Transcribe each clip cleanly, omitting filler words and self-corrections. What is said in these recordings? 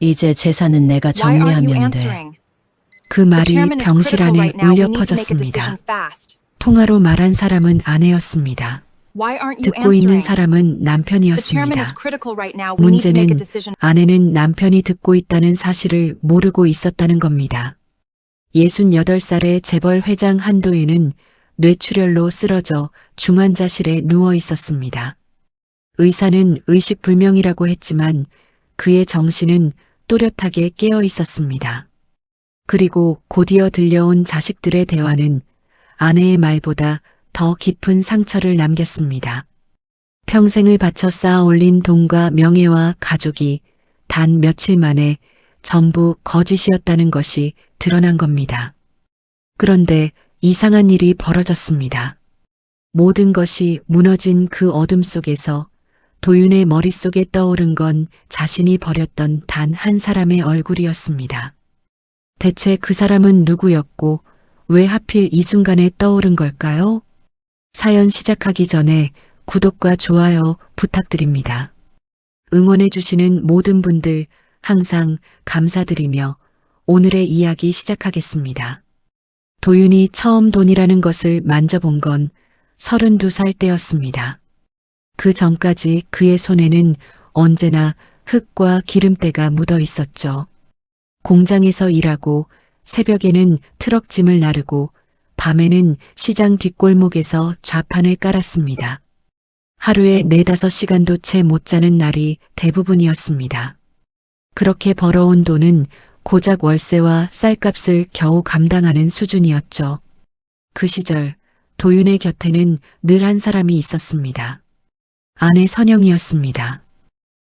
이제 재산은 내가 Why aren't you 정리하면 돼. answering? 그 The 말이 chairman is 병실 critical 안에 right now. We 울려 need to make a 퍼졌습니다. decision fast. 통화로 말한 사람은 아내였습니다. Why aren't you 듣고 있는 answering? 사람은 The chairman is 남편이었습니다. critical right now. We need to make a 문제는 decision. 아내는 남편이 듣고 있다는 사실을 모르고 있었다는 겁니다. 68살의 재벌 회장 한도윤은 뇌출혈로 쓰러져 중환자실에 누워 있었습니다. 의사는 의식불명이라고 했지만 그의 정신은 또렷하게 깨어 있었습니다. 그리고 곧이어 들려온 자식들의 대화는 아내의 말보다 더 깊은 상처를 남겼습니다. 평생을 바쳐 쌓아 올린 돈과 명예와 가족이 단 며칠 만에 전부 거짓이었다는 것이 드러난 겁니다. 그런데 이상한 일이 벌어졌습니다. 모든 것이 무너진 그 어둠 속에서 도윤의 머릿속에 떠오른 건 자신이 버렸던 단 한 사람의 얼굴이었습니다. 대체 그 사람은 누구였고 왜 하필 이 순간에 떠오른 걸까요? 사연 시작하기 전에 구독과 좋아요 부탁드립니다. 응원해주시는 모든 분들 항상 감사드리며 오늘의 이야기 시작하겠습니다. 도윤이 처음 돈이라는 것을 만져본 건 32살 때였습니다. 그 전까지 그의 손에는 언제나 흙과 기름때가 묻어 있었죠. 공장에서 일하고 새벽에는 트럭짐을 나르고 밤에는 시장 뒷골목에서 좌판을 깔았습니다. 하루에 4-5시간도 채 못 자는 날이 대부분이었습니다. 그렇게 벌어온 돈은 고작 월세와 쌀값을 겨우 감당하는 수준이었죠. 그 시절 도윤의 곁에는 늘 한 사람이 있었습니다. 아내 선영이었습니다.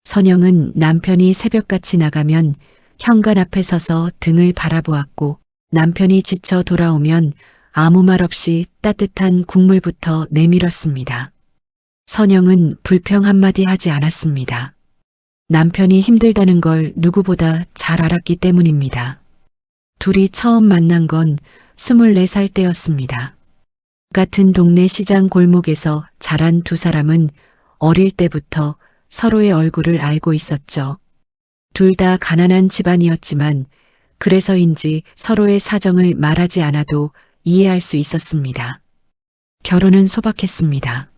선영은 남편이 새벽같이 나가면 현관 앞에 서서 등을 바라보았고 남편이 지쳐 돌아오면 아무 말 없이 따뜻한 국물부터 내밀었습니다. 선영은 불평 한마디 하지 않았습니다. 남편이 힘들다는 걸 누구보다 잘 알았기 때문입니다. 둘이 처음 만난 건 24살 때였습니다. 같은 동네 시장 골목에서 자란 두 사람은 어릴 때부터 서로의 얼굴을 알고 있었죠. 둘 다 가난한 집안이었지만 그래서인지 서로의 사정을 말하지 않아도 이해할 수 있었습니다. 결혼은 소박했습니다.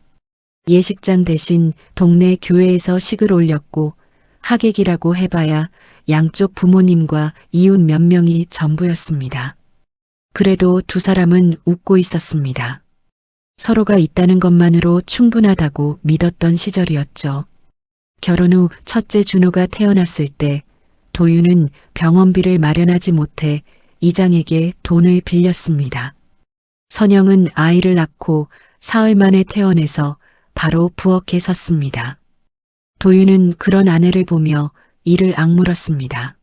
예식장 대신 동네 교회에서 식을 올렸고 하객이라고 해봐야 양쪽 부모님과 이웃 몇 명이 전부였습니다. 그래도 두 사람은 웃고 있었습니다. 서로가 있다는 것만으로 충분하다고 믿었던 시절이었죠. 결혼 후 첫째 준호가 태어났을 때 도윤은 병원비를 마련하지 못해 이장에게 돈을 빌렸습니다. 선영은 아이를 낳고 사흘 만에 퇴원해서 바로 부엌에 섰습니다. 도윤은 그런 아내를 보며 이를 악물었습니다.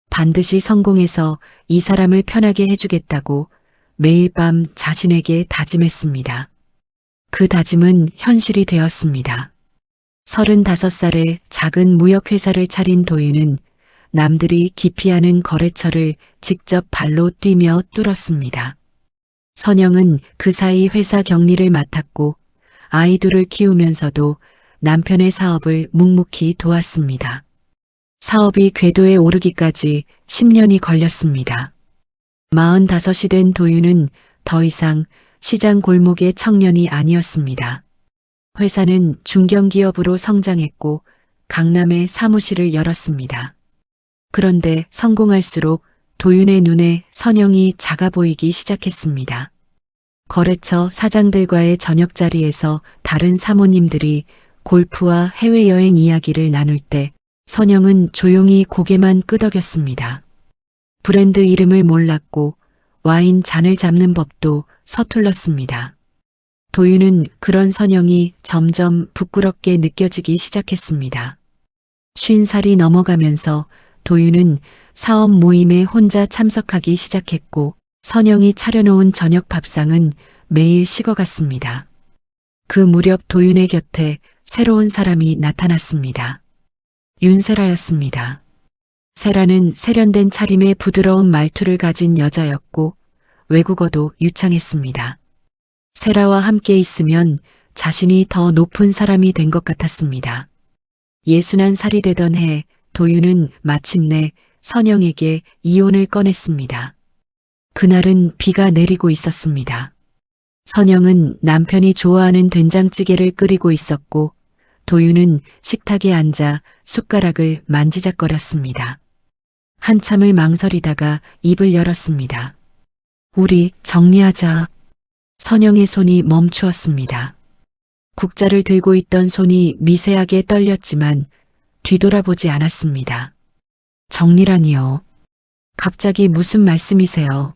반드시 성공해서 이 사람을 편하게 해주겠다고 매일 밤 자신에게 다짐했습니다. 그 다짐은 현실이 되었습니다. 35살에 작은 무역회사를 차린 도윤은 남들이 기피하는 거래처를 직접 발로 뛰며 뚫었습니다. 선영은 그 사이 회사 격리를 맡았고 아이 둘을 키우면서도 남편의 사업을 묵묵히 도왔습니다. 사업이 궤도에 오르기까지 10년이 걸렸습니다. 45이 된 도윤은 더 이상 시장 골목의 청년이 아니었습니다. 회사는 중견기업으로 성장했고 강남에 사무실을 열었습니다. 그런데 성공할수록 도윤의 눈에 선영이 작아 보이기 시작했습니다. 거래처 사장들과의 저녁 자리에서 다른 사모님들이 골프와 해외여행 이야기를 나눌 때 선영은 조용히 고개만 끄덕였습니다. 브랜드 이름을 몰랐고 와인 잔을 잡는 법도 서툴렀습니다. 도윤은 그런 선영이 점점 부끄럽게 느껴지기 시작했습니다. 50살이 넘어가면서 도윤은 사업 모임에 혼자 참석하기 시작했고 선영이 차려놓은 저녁 밥상은 매일 식어갔습니다. 그 무렵 도윤의 곁에 새로운 사람이 나타났습니다. 윤세라였습니다. 세라는 세련된 차림에 부드러운 말투를 가진 여자였고 외국어도 유창했습니다. 세라와 함께 있으면 자신이 더 높은 사람이 된 것 같았습니다. 61살이 되던 해 도윤은 마침내 선영에게 이혼을 꺼냈습니다. 그날은 비가 내리고 있었습니다. 선영은 남편이 좋아하는 된장찌개를 끓이고 있었고 도윤은 식탁에 앉아 숟가락을 만지작거렸습니다. 한참을 망설이다가 입을 열었습니다. 우리 정리하자. 선영의 손이 멈추었습니다. 국자를 들고 있던 손이 미세하게 떨렸지만 뒤돌아보지 않았습니다. 정리라니요. 갑자기 무슨 말씀이세요?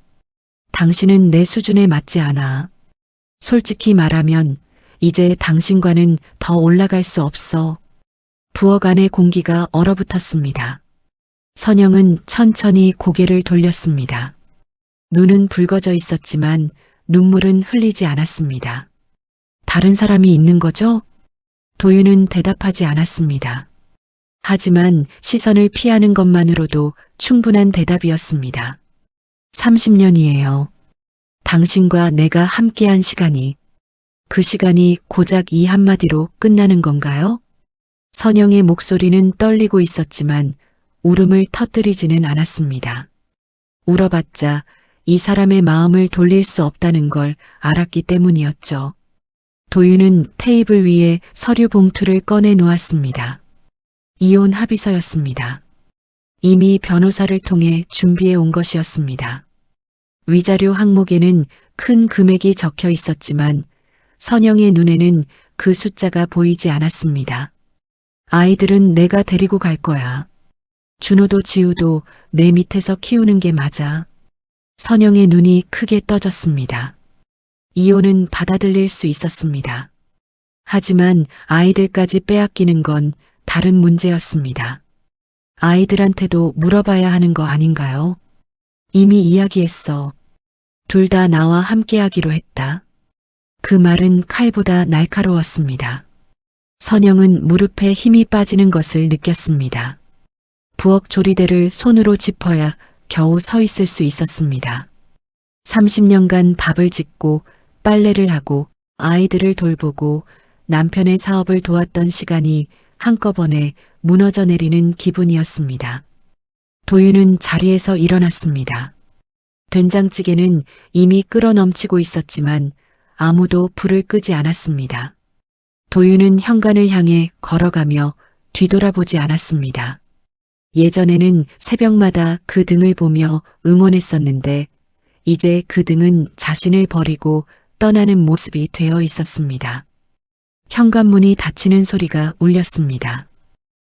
당신은 내 수준에 맞지 않아. 솔직히 말하면 이제 당신과는 더 올라갈 수 없어. 부엌 안의 공기가 얼어붙었습니다. 선영은 천천히 고개를 돌렸습니다. 눈은 붉어져 있었지만 눈물은 흘리지 않았습니다. 다른 사람이 있는 거죠? 도윤은 대답하지 않았습니다. 하지만 시선을 피하는 것만으로도 충분한 대답이었습니다. 30년이에요. 당신과 내가 함께한 시간이, 그 시간이 고작 이 한마디로 끝나는 건가요? 선영의 목소리는 떨리고 있었지만 울음을 터뜨리지는 않았습니다. 울어봤자 이 사람의 마음을 돌릴 수 없다는 걸 알았기 때문이었죠. 도윤은 테이블 위에 서류 봉투를 꺼내 놓았습니다. 이혼 합의서였습니다. 이미 변호사를 통해 준비해 온 것이었습니다. 위자료 항목에는 큰 금액이 적혀 있었지만 선영의 눈에는 그 숫자가 보이지 않았습니다. 아이들은 내가 데리고 갈 거야. 준호도 지우도 내 밑에서 키우는 게 맞아. 선영의 눈이 크게 떠졌습니다. 이혼은 받아들일 수 있었습니다. 하지만 아이들까지 빼앗기는 건 다른 문제였습니다. 아이들한테도 물어봐야 하는 거 아닌가요? 이미 이야기했어. 둘 다 나와 함께하기로 했다. 그 말은 칼보다 날카로웠습니다. 선영은 무릎에 힘이 빠지는 것을 느꼈습니다. 부엌 조리대를 손으로 짚어야 겨우 서 있을 수 있었습니다. 30년간 밥을 짓고 빨래를 하고 아이들을 돌보고 남편의 사업을 도왔던 시간이 한꺼번에 무너져 내리는 기분이었습니다. 도윤은 자리에서 일어났습니다. 된장찌개는 이미 끓어 넘치고 있었지만 아무도 불을 끄지 않았습니다. 도윤은 현관을 향해 걸어가며 뒤돌아보지 않았습니다. 예전에는 새벽마다 그 등을 보며 응원했었는데 이제 그 등은 자신을 버리고 떠나는 모습이 되어 있었습니다. 현관문이 닫히는 소리가 울렸습니다.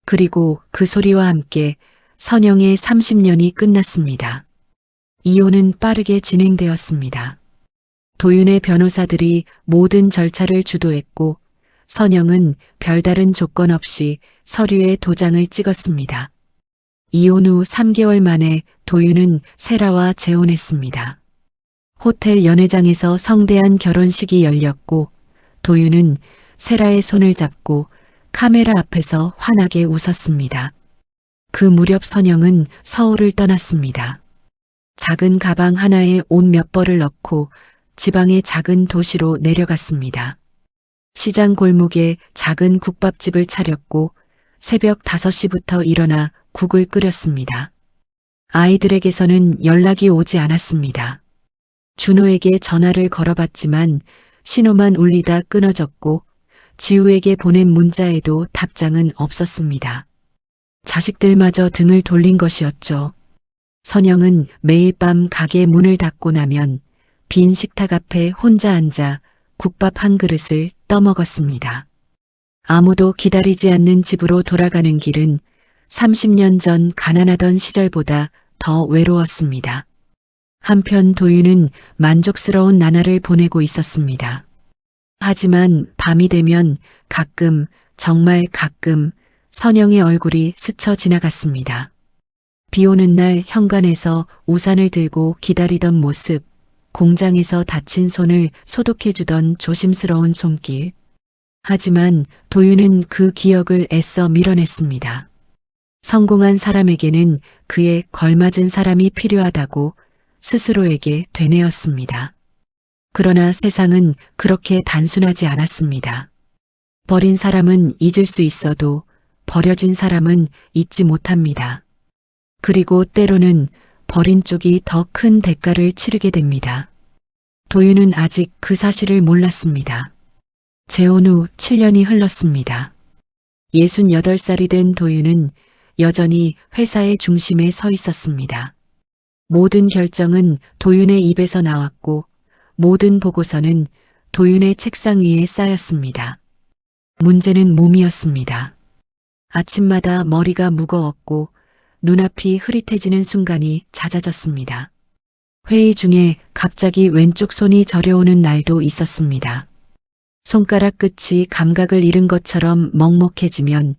그리고 그 소리와 함께 선영의 30년이 끝났습니다. 이혼은 빠르게 진행되었습니다. 도윤의 변호사들이 모든 절차를 주도했고 선영은 별다른 조건 없이 서류에 도장을 찍었습니다. 이혼 후 3개월 만에 도윤은 세라와 재혼했습니다. 호텔 연회장에서 성대한 결혼식이 열렸고 도윤은 세라의 손을 잡고 카메라 앞에서 환하게 웃었습니다. 그 무렵 선영은 서울을 떠났습니다. 작은 가방 하나에 옷 몇 벌을 넣고 지방의 작은 도시로 내려갔습니다. 시장 골목에 작은 국밥집을 차렸고 새벽 5시부터 일어나 국을 끓였습니다. 아이들에게서는 연락이 오지 않았습니다. 준호에게 전화를 걸어봤지만 신호만 울리다 끊어졌고 지우에게 보낸 문자에도 답장은 없었습니다. 자식들마저 등을 돌린 것이었죠. 선영은 매일 밤 가게 문을 닫고 나면 빈 식탁 앞에 혼자 앉아 국밥 한 그릇을 떠먹었습니다. 아무도 기다리지 않는 집으로 돌아가는 길은 30년 전 가난하던 시절보다 더 외로웠습니다. 한편 도윤은 만족스러운 나날을 보내고 있었습니다. 하지만 밤이 되면 가끔, 정말 가끔 선영의 얼굴이 스쳐 지나갔습니다. 비 오는 날 현관에서 우산을 들고 기다리던 모습, 공장에서 다친 손을 소독해주던 조심스러운 손길. 하지만 도윤은 그 기억을 애써 밀어냈습니다. 성공한 사람에게는 그에 걸맞은 사람이 필요하다고 스스로에게 되뇌었습니다. 그러나 세상은 그렇게 단순하지 않았습니다. 버린 사람은 잊을 수 있어도 버려진 사람은 잊지 못합니다. 그리고 때로는 버린 쪽이 더 큰 대가를 치르게 됩니다. 도윤은 아직 그 사실을 몰랐습니다. 재혼 후 7년이 흘렀습니다. 68살이 된 도윤은 여전히 회사의 중심에 서 있었습니다. 모든 결정은 도윤의 입에서 나왔고 모든 보고서는 도윤의 책상 위에 쌓였습니다. 문제는 몸이었습니다. 아침마다 머리가 무거웠고 눈앞이 흐릿해지는 순간이 잦아졌습니다. 회의 중에 갑자기 왼쪽 손이 저려오는 날도 있었습니다. 손가락 끝이 감각을 잃은 것처럼 먹먹해지면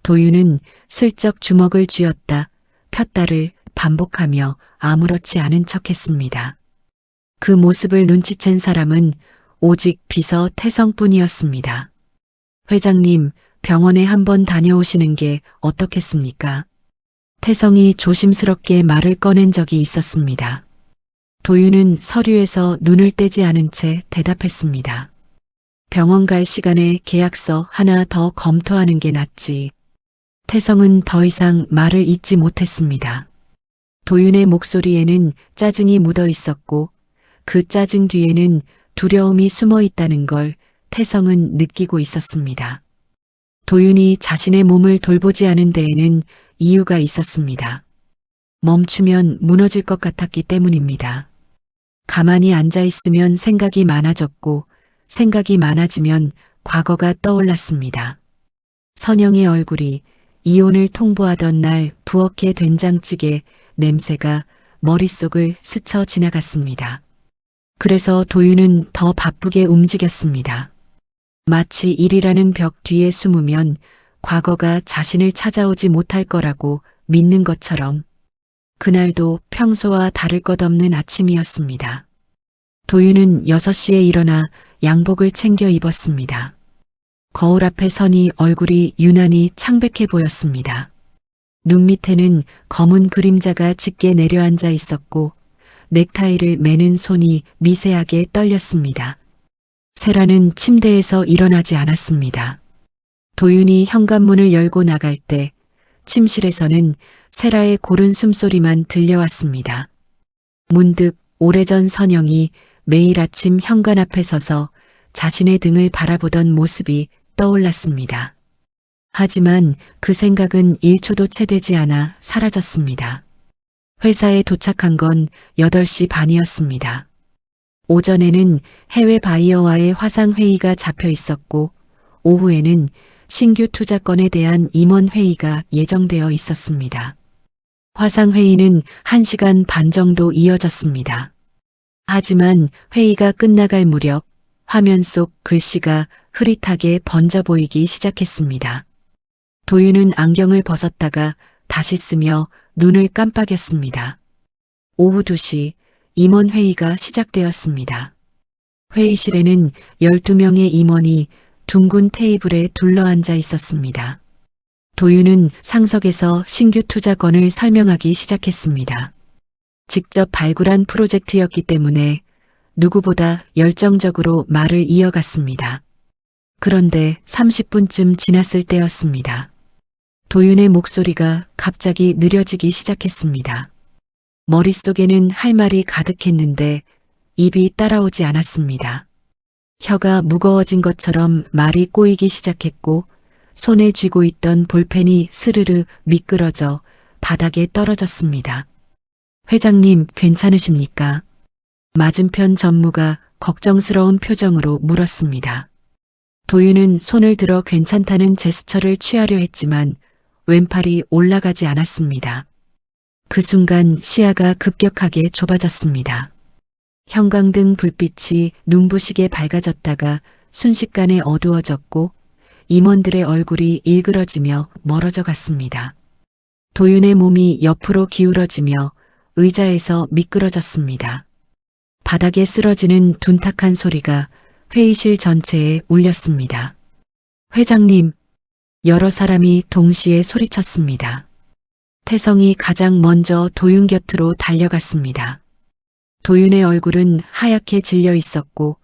도윤은 슬쩍 주먹을 쥐었다 폈다를 반복하며 아무렇지 않은 척했습니다. 그 모습을 눈치챈 사람은 오직 비서 태성뿐이었습니다. 회장님, 병원에 한번 다녀오시는 게 어떻겠습니까? 태성이 조심스럽게 말을 꺼낸 적이 있었습니다. 도윤은 서류에서 눈을 떼지 않은 채 대답했습니다. 병원 갈 시간에 계약서 하나 더 검토하는 게 낫지. 태성은 더 이상 말을 잇지 못했습니다. 도윤의 목소리에는 짜증이 묻어 있었고 그 짜증 뒤에는 두려움이 숨어 있다는 걸 태성은 느끼고 있었습니다. 도윤이 자신의 몸을 돌보지 않은 데에는 이유가 있었습니다. 멈추면 무너질 것 같았기 때문입니다. 가만히 앉아 있으면 생각이 많아졌고 생각이 많아지면 과거가 떠올랐습니다. 선영의 얼굴이 이혼을 통보하던 날 부엌의 된장찌개 냄새가 머릿속을 스쳐 지나갔습니다. 그래서 도윤은 더 바쁘게 움직였습니다. 마치 일이라는 벽 뒤에 숨으면 과거가 자신을 찾아오지 못할 거라고 믿는 것처럼 그날도 평소와 다를 것 없는 아침이었습니다. 도윤은 6시에 일어나 양복을 챙겨 입었습니다. 거울 앞에 서니 얼굴이 유난히 창백해 보였습니다. 눈 밑에는 검은 그림자가 짙게 내려앉아 있었고 넥타이를 매는 손이 미세하게 떨렸습니다. 세라는 침대에서 일어나지 않았습니다. 도윤이 현관문을 열고 나갈 때 침실에서는 세라의 고른 숨소리만 들려왔습니다. 문득 오래전 선영이 매일 아침 현관 앞에 서서 자신의 등을 바라보던 모습이 떠올랐습니다. 하지만 그 생각은 1초도 채 되지 않아 사라졌습니다. 회사에 도착한 건 8시 반이었습니다. 오전에는 해외 바이어와의 화상회의가 잡혀 있었고 오후에는 신규 투자건에 대한 임원회의가 예정되어 있었습니다. 화상회의는 1시간 반 정도 이어졌습니다. 하지만 회의가 끝나갈 무렵 화면 속 글씨가 흐릿하게 번져 보이기 시작했습니다. 도윤은 안경을 벗었다가 다시 쓰며 눈을 깜빡였습니다. 오후 2시 임원회의가 시작되었습니다. 회의실에는 12명의 임원이 둥근 테이블에 둘러앉아 있었습니다. 도윤은 상석에서 신규 투자건을 설명하기 시작했습니다. 직접 발굴한 프로젝트였기 때문에 누구보다 열정적으로 말을 이어갔습니다. 그런데 30분쯤 지났을 때였습니다. 도윤의 목소리가 갑자기 느려지기 시작했습니다. 머릿속에는 할 말이 가득했는데 입이 따라오지 않았습니다. 혀가 무거워진 것처럼 말이 꼬이기 시작했고 손에 쥐고 있던 볼펜이 스르르 미끄러져 바닥에 떨어졌습니다. 회장님, 괜찮으십니까? 맞은편 전무가 걱정스러운 표정으로 물었습니다. 도윤은 손을 들어 괜찮다는 제스처를 취하려 했지만 왼팔이 올라가지 않았습니다. 그 순간 시야가 급격하게 좁아졌습니다. 형광등 불빛이 눈부시게 밝아졌다가 순식간에 어두워졌고 임원들의 얼굴이 일그러지며 멀어져 갔습니다. 도윤의 몸이 옆으로 기울어지며 의자에서 미끄러졌습니다. 바닥에 쓰러지는 둔탁한 소리가 회의실 전체에 울렸습니다. 회장님, 여러 사람이 동시에 소리쳤습니다. 태성이 가장 먼저 도윤 곁으로 달려갔습니다. 도윤의 얼굴은 하얗게 질려 있었고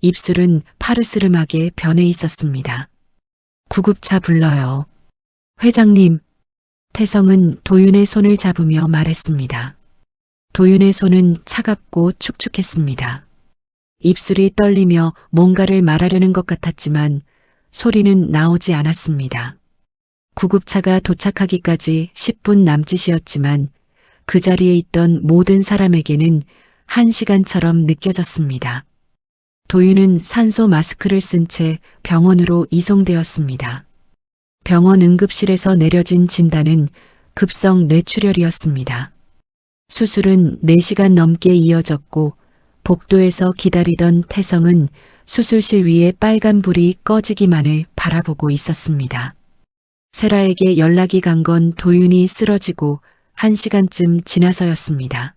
입술은 파르스름하게 변해 있었습니다. 구급차 불러요. 회장님, 태성은 도윤의 손을 잡으며 말했습니다. 도윤의 손은 차갑고 축축했습니다. 입술이 떨리며 뭔가를 말하려는 것 같았지만 소리는 나오지 않았습니다. 구급차가 도착하기까지 10분 남짓이었지만 그 자리에 있던 모든 사람에게는 1시간처럼 느껴졌습니다. 도윤은 산소 마스크를 쓴 채 병원으로 이송되었습니다. 병원 응급실에서 내려진 진단은 급성 뇌출혈이었습니다. 수술은 4시간 넘게 이어졌고 복도에서 기다리던 태성은 수술실 위에 빨간 불이 꺼지기만을 바라보고 있었습니다. 세라에게 연락이 간 건 도윤이 쓰러지고 1시간쯤 지나서였습니다.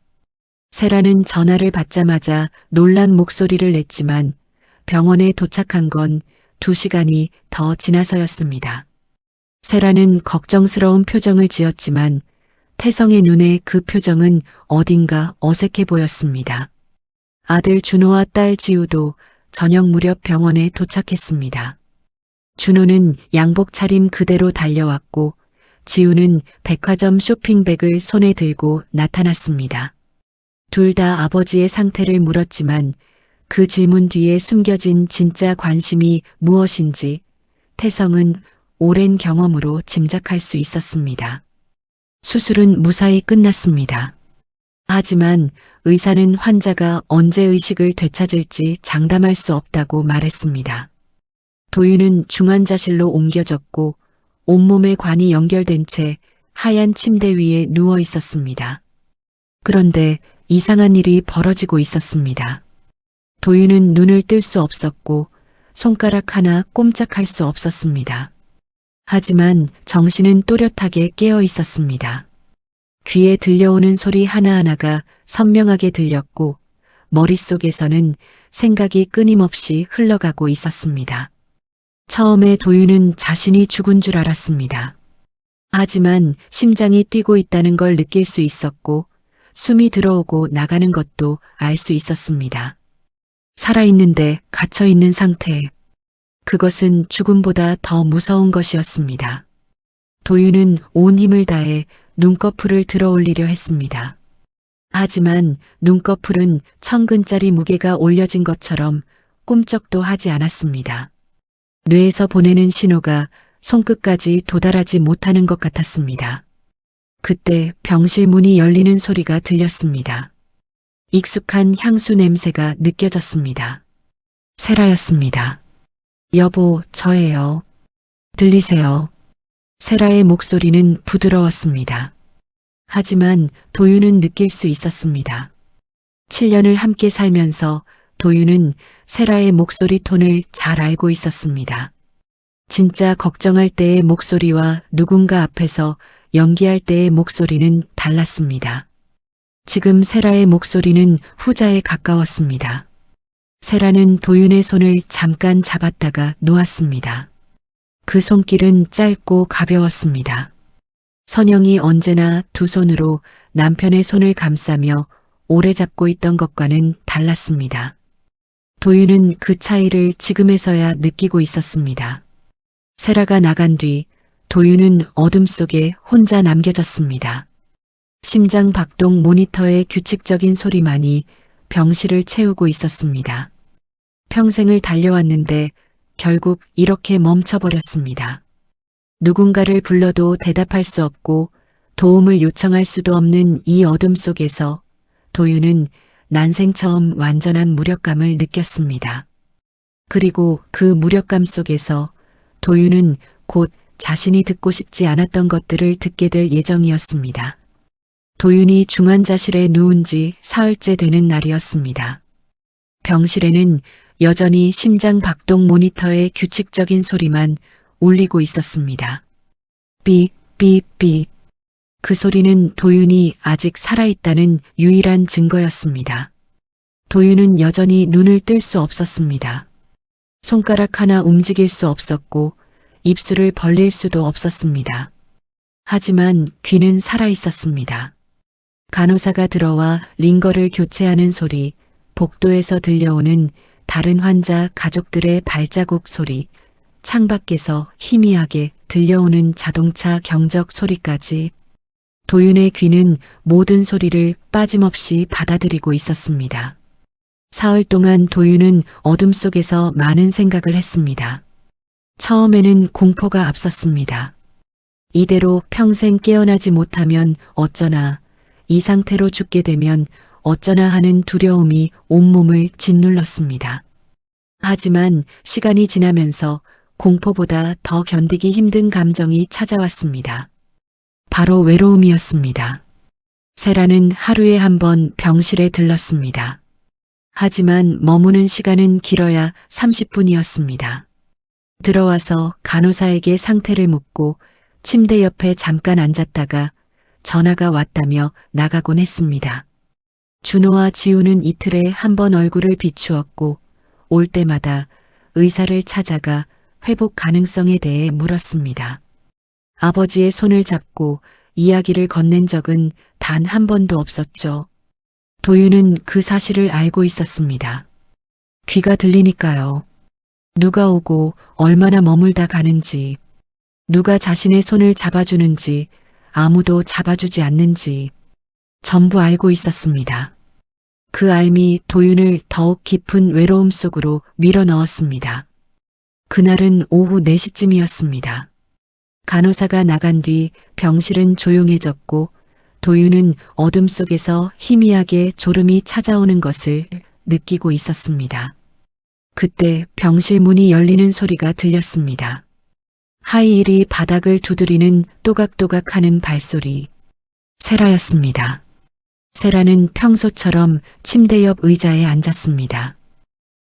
세라는 전화를 받자마자 놀란 목소리를 냈지만 병원에 도착한 건 2시간이 더 지나서였습니다. 세라는 걱정스러운 표정을 지었지만 태성의 눈에 그 표정은 어딘가 어색해 보였습니다. 아들 준호와 딸 지우도 저녁 무렵 병원에 도착했습니다. 준호는 양복 차림 그대로 달려왔고 지우는 백화점 쇼핑백을 손에 들고 나타났습니다. 둘 다 아버지의 상태를 물었지만 그 질문 뒤에 숨겨진 진짜 관심이 무엇인지 태성은 오랜 경험으로 짐작할 수 있었습니다. 수술은 무사히 끝났습니다. 하지만 의사는 환자가 언제 의식을 되찾을지 장담할 수 없다고 말했습니다. 도윤은 중환자실로 옮겨졌고 온몸에 관이 연결된 채 하얀 침대 위에 누워 있었습니다. 그런데 이상한 일이 벌어지고 있었습니다. 도윤은 눈을 뜰 수 없었고 손가락 하나 꼼짝할 수 없었습니다. 하지만 정신은 또렷하게 깨어 있었습니다. 귀에 들려오는 소리 하나하나가 선명하게 들렸고 머릿속에서는 생각이 끊임없이 흘러가고 있었습니다. 처음에 도윤은 자신이 죽은 줄 알았습니다. 하지만 심장이 뛰고 있다는 걸 느낄 수 있었고 숨이 들어오고 나가는 것도 알 수 있었습니다. 살아있는데 갇혀있는 상태. 그것은 죽음보다 더 무서운 것이었습니다. 도윤은 온 힘을 다해 눈꺼풀을 들어 올리려 했습니다. 하지만 눈꺼풀은 1000근짜리 무게가 올려진 것처럼 꿈쩍도 하지 않았습니다. 뇌에서 보내는 신호가 손끝까지 도달하지 못하는 것 같았습니다. 그때 병실 문이 열리는 소리가 들렸습니다. 익숙한 향수 냄새가 느껴졌습니다. 세라였습니다. 여보, 저예요. 들리세요? 세라의 목소리는 부드러웠습니다. 하지만 도윤은 느낄 수 있었습니다. 7년을 함께 살면서 도윤은 세라의 목소리 톤을 잘 알고 있었습니다. 진짜 걱정할 때의 목소리와 누군가 앞에서 연기할 때의 목소리는 달랐습니다. 지금 세라의 목소리는 후자에 가까웠습니다. 세라는 도윤의 손을 잠깐 잡았다가 놓았습니다. 그 손길은 짧고 가벼웠습니다. 선영이 언제나 두 손으로 남편의 손을 감싸며 오래 잡고 있던 것과는 달랐습니다. 도윤은 그 차이를 지금에서야 느끼고 있었습니다. 세라가 나간 뒤 도윤은 어둠 속에 혼자 남겨졌습니다. 심장 박동 모니터의 규칙적인 소리만이 병실을 채우고 있었습니다. 평생을 달려왔는데 결국 이렇게 멈춰버렸습니다. 누군가를 불러도 대답할 수 없고 도움을 요청할 수도 없는 이 어둠 속에서 도윤은 난생 처음 완전한 무력감을 느꼈습니다. 그리고 그 무력감 속에서 도윤은 곧 자신이 듣고 싶지 않았던 것들을 듣게 될 예정이었습니다. 도윤이 중환자실에 누운 지 사흘째 되는 날이었습니다. 병실에는 여전히 심장 박동 모니터의 규칙적인 소리만 울리고 있었습니다. 삑, 삑, 삑. 그 소리는 도윤이 아직 살아있다는 유일한 증거였습니다. 도윤은 여전히 눈을 뜰 수 없었습니다. 손가락 하나 움직일 수 없었고 입술을 벌릴 수도 없었습니다. 하지만 귀는 살아있었습니다. 간호사가 들어와 링거를 교체하는 소리, 복도에서 들려오는 다른 환자 가족들의 발자국 소리, 창밖에서 희미하게 들려오는 자동차 경적 소리까지 도윤의 귀는 모든 소리를 빠짐없이 받아들이고 있었습니다. 사흘 동안 도윤은 어둠 속에서 많은 생각을 했습니다. 처음에는 공포가 앞섰습니다. 이대로 평생 깨어나지 못하면 어쩌나, 이 상태로 죽게 되면 어쩌나 하는 두려움이 온몸을 짓눌렀습니다. 하지만 시간이 지나면서 공포보다 더 견디기 힘든 감정이 찾아왔습니다. 바로 외로움이었습니다. 세라는 하루에 한 번 병실에 들렀습니다. 하지만 머무는 시간은 길어야 30분이었습니다. 들어와서 간호사에게 상태를 묻고 침대 옆에 잠깐 앉았다가 전화가 왔다며 나가곤 했습니다. 준호와 지우는 이틀에 한 번 얼굴을 비추었고 올 때마다 의사를 찾아가 회복 가능성에 대해 물었습니다. 아버지의 손을 잡고 이야기를 건넨 적은 단 한 번도 없었죠. 도윤은 그 사실을 알고 있었습니다. 귀가 들리니까요. 누가 오고 얼마나 머물다 가는지, 누가 자신의 손을 잡아주는지, 아무도 잡아주지 않는지 전부 알고 있었습니다. 그 알미 도윤을 더욱 깊은 외로움 속으로 밀어 넣었습니다. 그날은 오후 4시쯤이었습니다. 간호사가 나간 뒤 병실은 조용해졌고 도윤은 어둠 속에서 희미하게 졸음이 찾아오는 것을 느끼고 있었습니다. 그때 병실 문이 열리는 소리가 들렸습니다. 하이힐이 바닥을 두드리는 또각또각하는 발소리. 세라였습니다. 세라는 평소처럼 침대 옆 의자에 앉았습니다.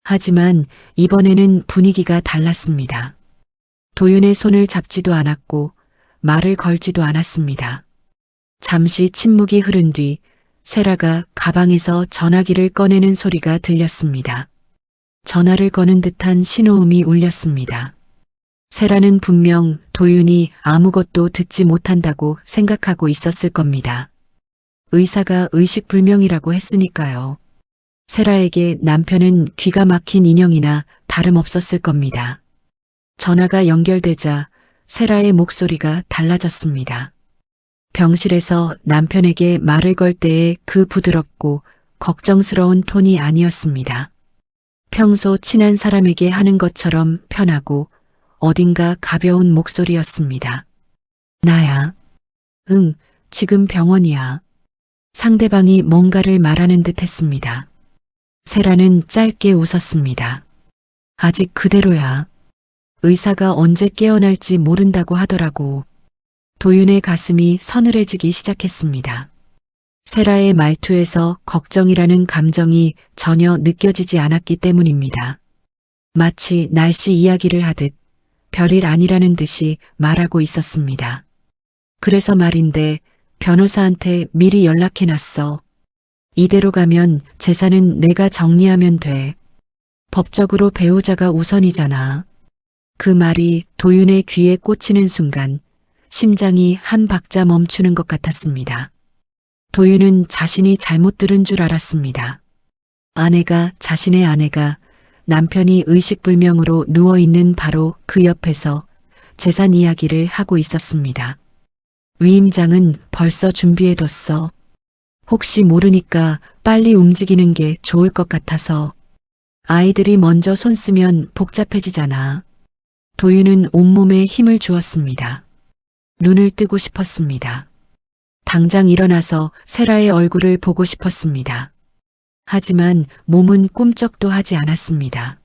하지만 이번에는 분위기가 달랐습니다. 도윤의 손을 잡지도 않았고 말을 걸지도 않았습니다. 잠시 침묵이 흐른 뒤 세라가 가방에서 전화기를 꺼내는 소리가 들렸습니다. 전화를 거는 듯한 신호음이 울렸습니다. 세라는 분명 도윤이 아무것도 듣지 못한다고 생각하고 있었을 겁니다. 의사가 의식불명이라고 했으니까요. 세라에게 남편은 귀가 막힌 인형이나 다름없었을 겁니다. 전화가 연결되자 세라의 목소리가 달라졌습니다. 병실에서 남편에게 말을 걸 때의 그 부드럽고 걱정스러운 톤이 아니었습니다. 평소 친한 사람에게 하는 것처럼 편하고 어딘가 가벼운 목소리였습니다. 나야. 응, 지금 병원이야. 상대방이 뭔가를 말하는 듯 했습니다. 세라는 짧게 웃었습니다. 아직 그대로야. 의사가 언제 깨어날지 모른다고 하더라고. 도윤의 가슴이 서늘해지기 시작했습니다. 세라의 말투에서 걱정이라는 감정이 전혀 느껴지지 않았기 때문입니다. 마치 날씨 이야기를 하듯 별일 아니라는 듯이 말하고 있었습니다. 그래서 말인데 변호사한테 미리 연락해놨어. 이대로 가면 재산은 내가 정리하면 돼. 법적으로 배우자가 우선이잖아. 그 말이 도윤의 귀에 꽂히는 순간 심장이 한 박자 멈추는 것 같았습니다. 도윤은 자신이 잘못 들은 줄 알았습니다. 자신의 아내가 남편이 의식불명으로 누워있는 바로 그 옆에서 재산 이야기를 하고 있었습니다. 위임장은 벌써 준비해뒀어. 혹시 모르니까 빨리 움직이는 게 좋을 것 같아서. 아이들이 먼저 손 쓰면 복잡해지잖아. 도윤은 온몸에 힘을 주었습니다. 눈을 뜨고 싶었습니다. 당장 일어나서 세라의 얼굴을 보고 싶었습니다. 하지만 몸은 꿈쩍도 하지 않았습니다.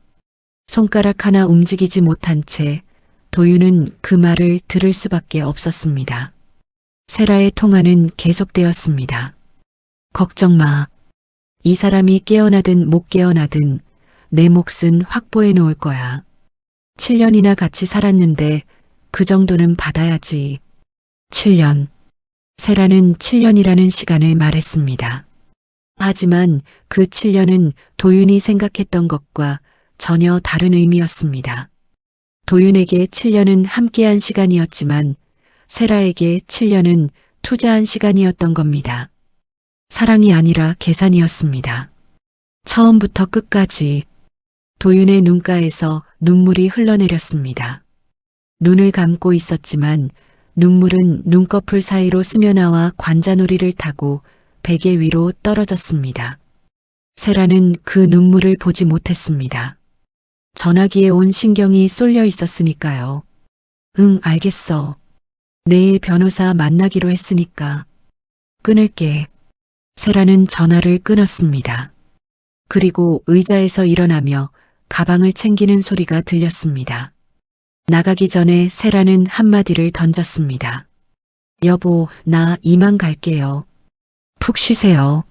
손가락 하나 움직이지 못한 채 도윤은 그 말을 들을 수밖에 없었습니다. 세라의 통화는 계속되었습니다. 걱정 마. 이 사람이 깨어나든 못 깨어나든 내 몫은 확보해 놓을 거야. 7년이나 같이 살았는데 그 정도는 받아야지. 7년. 세라는 7년이라는 시간을 말했습니다. 하지만 그 7년은 도윤이 생각했던 것과 전혀 다른 의미였습니다. 도윤에게 7년은 함께한 시간이었지만 세라에게 7년은 투자한 시간이었던 겁니다. 사랑이 아니라 계산이었습니다. 처음부터 끝까지. 도윤의 눈가에서 눈물이 흘러내렸습니다. 눈을 감고 있었지만 눈물은 눈꺼풀 사이로 스며나와 관자놀이를 타고 베개 위로 떨어졌습니다. 세라는 그 눈물을 보지 못했습니다. 전화기에 온 신경이 쏠려 있었으니까요. 응, 알겠어. 내일 변호사 만나기로 했으니까. 끊을게. 세라는 전화를 끊었습니다. 그리고 의자에서 일어나며 가방을 챙기는 소리가 들렸습니다. 나가기 전에 세라는 한마디를 던졌습니다. 여보, 나 이만 갈게요. 푹 쉬세요.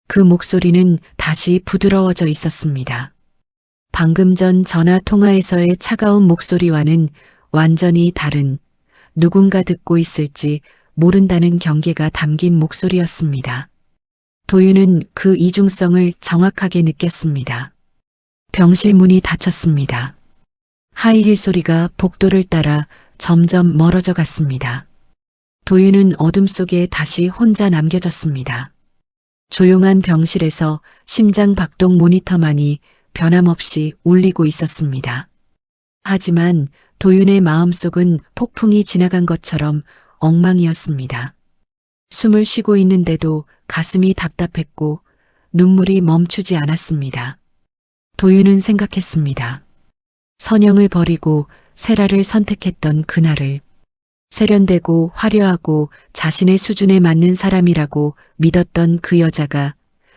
그 목소리는 다시 부드러워져 있었습니다. 방금 전 전화 통화에서의 차가운 목소리와는 완전히 다른, 누군가 듣고 있을지 모른다는 경계가 담긴 목소리였습니다. 도윤은 그 이중성을 정확하게 느꼈습니다. 병실 문이 닫혔습니다. 하이힐 소리가 복도를 따라 점점 멀어져 갔습니다. 도윤은 어둠 속에 다시 혼자 남겨졌습니다. 조용한 병실에서 심장 박동 모니터만이 변함없이 울리고 있었습니다. 하지만 도윤의 마음속은 폭풍이 지나간 것처럼 엉망이었습니다. 숨을 쉬고 있는데도 가슴이 답답했고 눈물이 멈추지 않았습니다. 도윤은 생각했습니다. 선영을 버리고 세라를 선택했던 그날을, 세련되고 화려하고 자신의 수준에 맞는 사람이라고 믿었던 그 여자가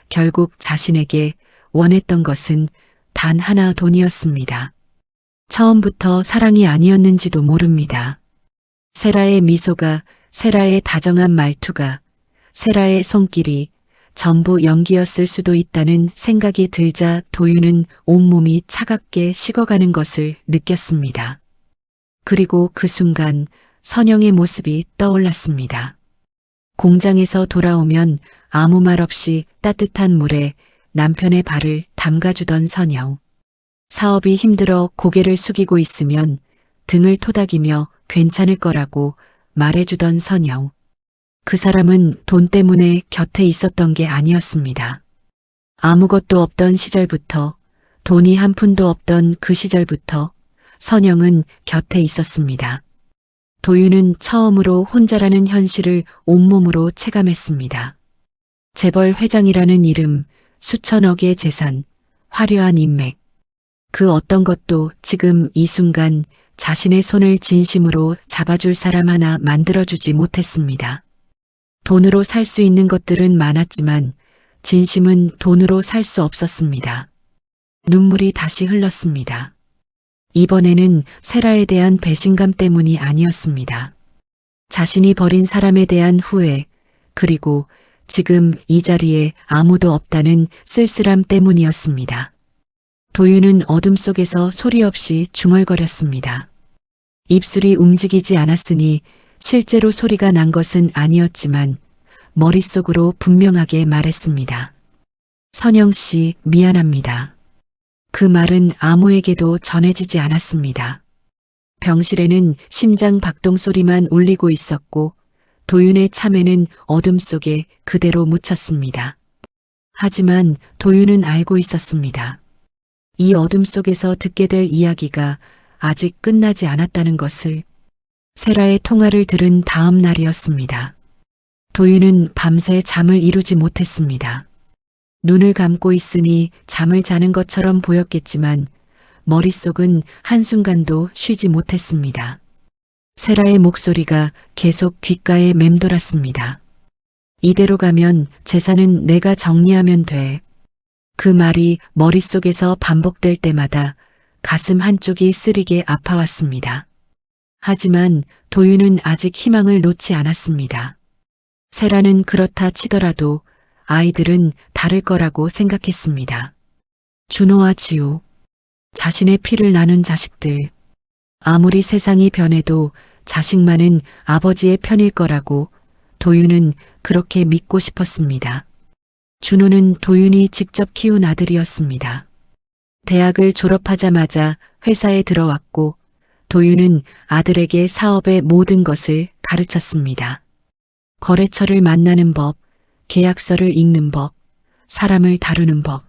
결국 자신에게 원했던 것은 단 하나, 돈이었습니다. 처음부터 사랑이 아니었는지도 모릅니다. 세라의 미소가, 세라의 다정한 말투가, 세라의 손길이 전부 연기였을 수도 있다는 생각이 들자 도윤은 온몸이 차갑게 식어가는 것을 느꼈습니다. 그리고 그 순간 선영의 모습이 떠올랐습니다. 공장에서 돌아오면 아무 말 없이 따뜻한 물에 남편의 발을 담가주던 선영. 사업이 힘들어 고개를 숙이고 있으면 등을 토닥이며 괜찮을 거라고 말해주던 선영. 그 사람은 돈 때문에 곁에 있었던 게 아니었습니다. 아무것도 없던 시절부터, 돈이 한 푼도 없던 그 시절부터 선영은 곁에 있었습니다. 도윤은 처음으로 혼자라는 현실을 온몸으로 체감했습니다. 재벌 회장이라는 이름, 수천억의 재산, 화려한 인맥. 그 어떤 것도 지금 이 순간 자신의 손을 진심으로 잡아줄 사람 하나 만들어주지 못했습니다. 돈으로 살 수 있는 것들은 많았지만 진심은 돈으로 살 수 없었습니다. 눈물이 다시 흘렀습니다. 이번에는 세라에 대한 배신감 때문이 아니었습니다. 자신이 버린 사람에 대한 후회, 그리고 지금 이 자리에 아무도 없다는 쓸쓸함 때문이었습니다. 도윤은 어둠 속에서 소리 없이 중얼거렸습니다. 입술이 움직이지 않았으니 실제로 소리가 난 것은 아니었지만 머릿속으로 분명하게 말했습니다. 선영 씨, 미안합니다. 그 말은 아무에게도 전해지지 않았습니다. 병실에는 심장 박동 소리만 울리고 있었고 도윤의 참회는 어둠 속에 그대로 묻혔습니다. 하지만 도윤은 알고 있었습니다. 이 어둠 속에서 듣게 될 이야기가 아직 끝나지 않았다는 것을. 세라의 통화를 들은 다음 날이었습니다. 도윤은 밤새 잠을 이루지 못했습니다. 눈을 감고 있으니 잠을 자는 것처럼 보였겠지만 머릿속은 한순간도 쉬지 못했습니다. 세라의 목소리가 계속 귓가에 맴돌았습니다. 이대로 가면 재산은 내가 정리하면 돼. 그 말이 머릿속에서 반복될 때마다 가슴 한쪽이 쓰리게 아파왔습니다. 하지만 도윤은 아직 희망을 놓지 않았습니다. 세라는 그렇다 치더라도 아이들은 다를 거라고 생각했습니다. 준호와 지우, 자신의 피를 나눈 자식들. 아무리 세상이 변해도 자식만은 아버지의 편일 거라고 도윤은 그렇게 믿고 싶었습니다. 준호는 도윤이 직접 키운 아들이었습니다. 대학을 졸업하자마자 회사에 들어왔고 도윤은 아들에게 사업의 모든 것을 가르쳤습니다. 거래처를 만나는 법, 계약서를 읽는 법, 사람을 다루는 법.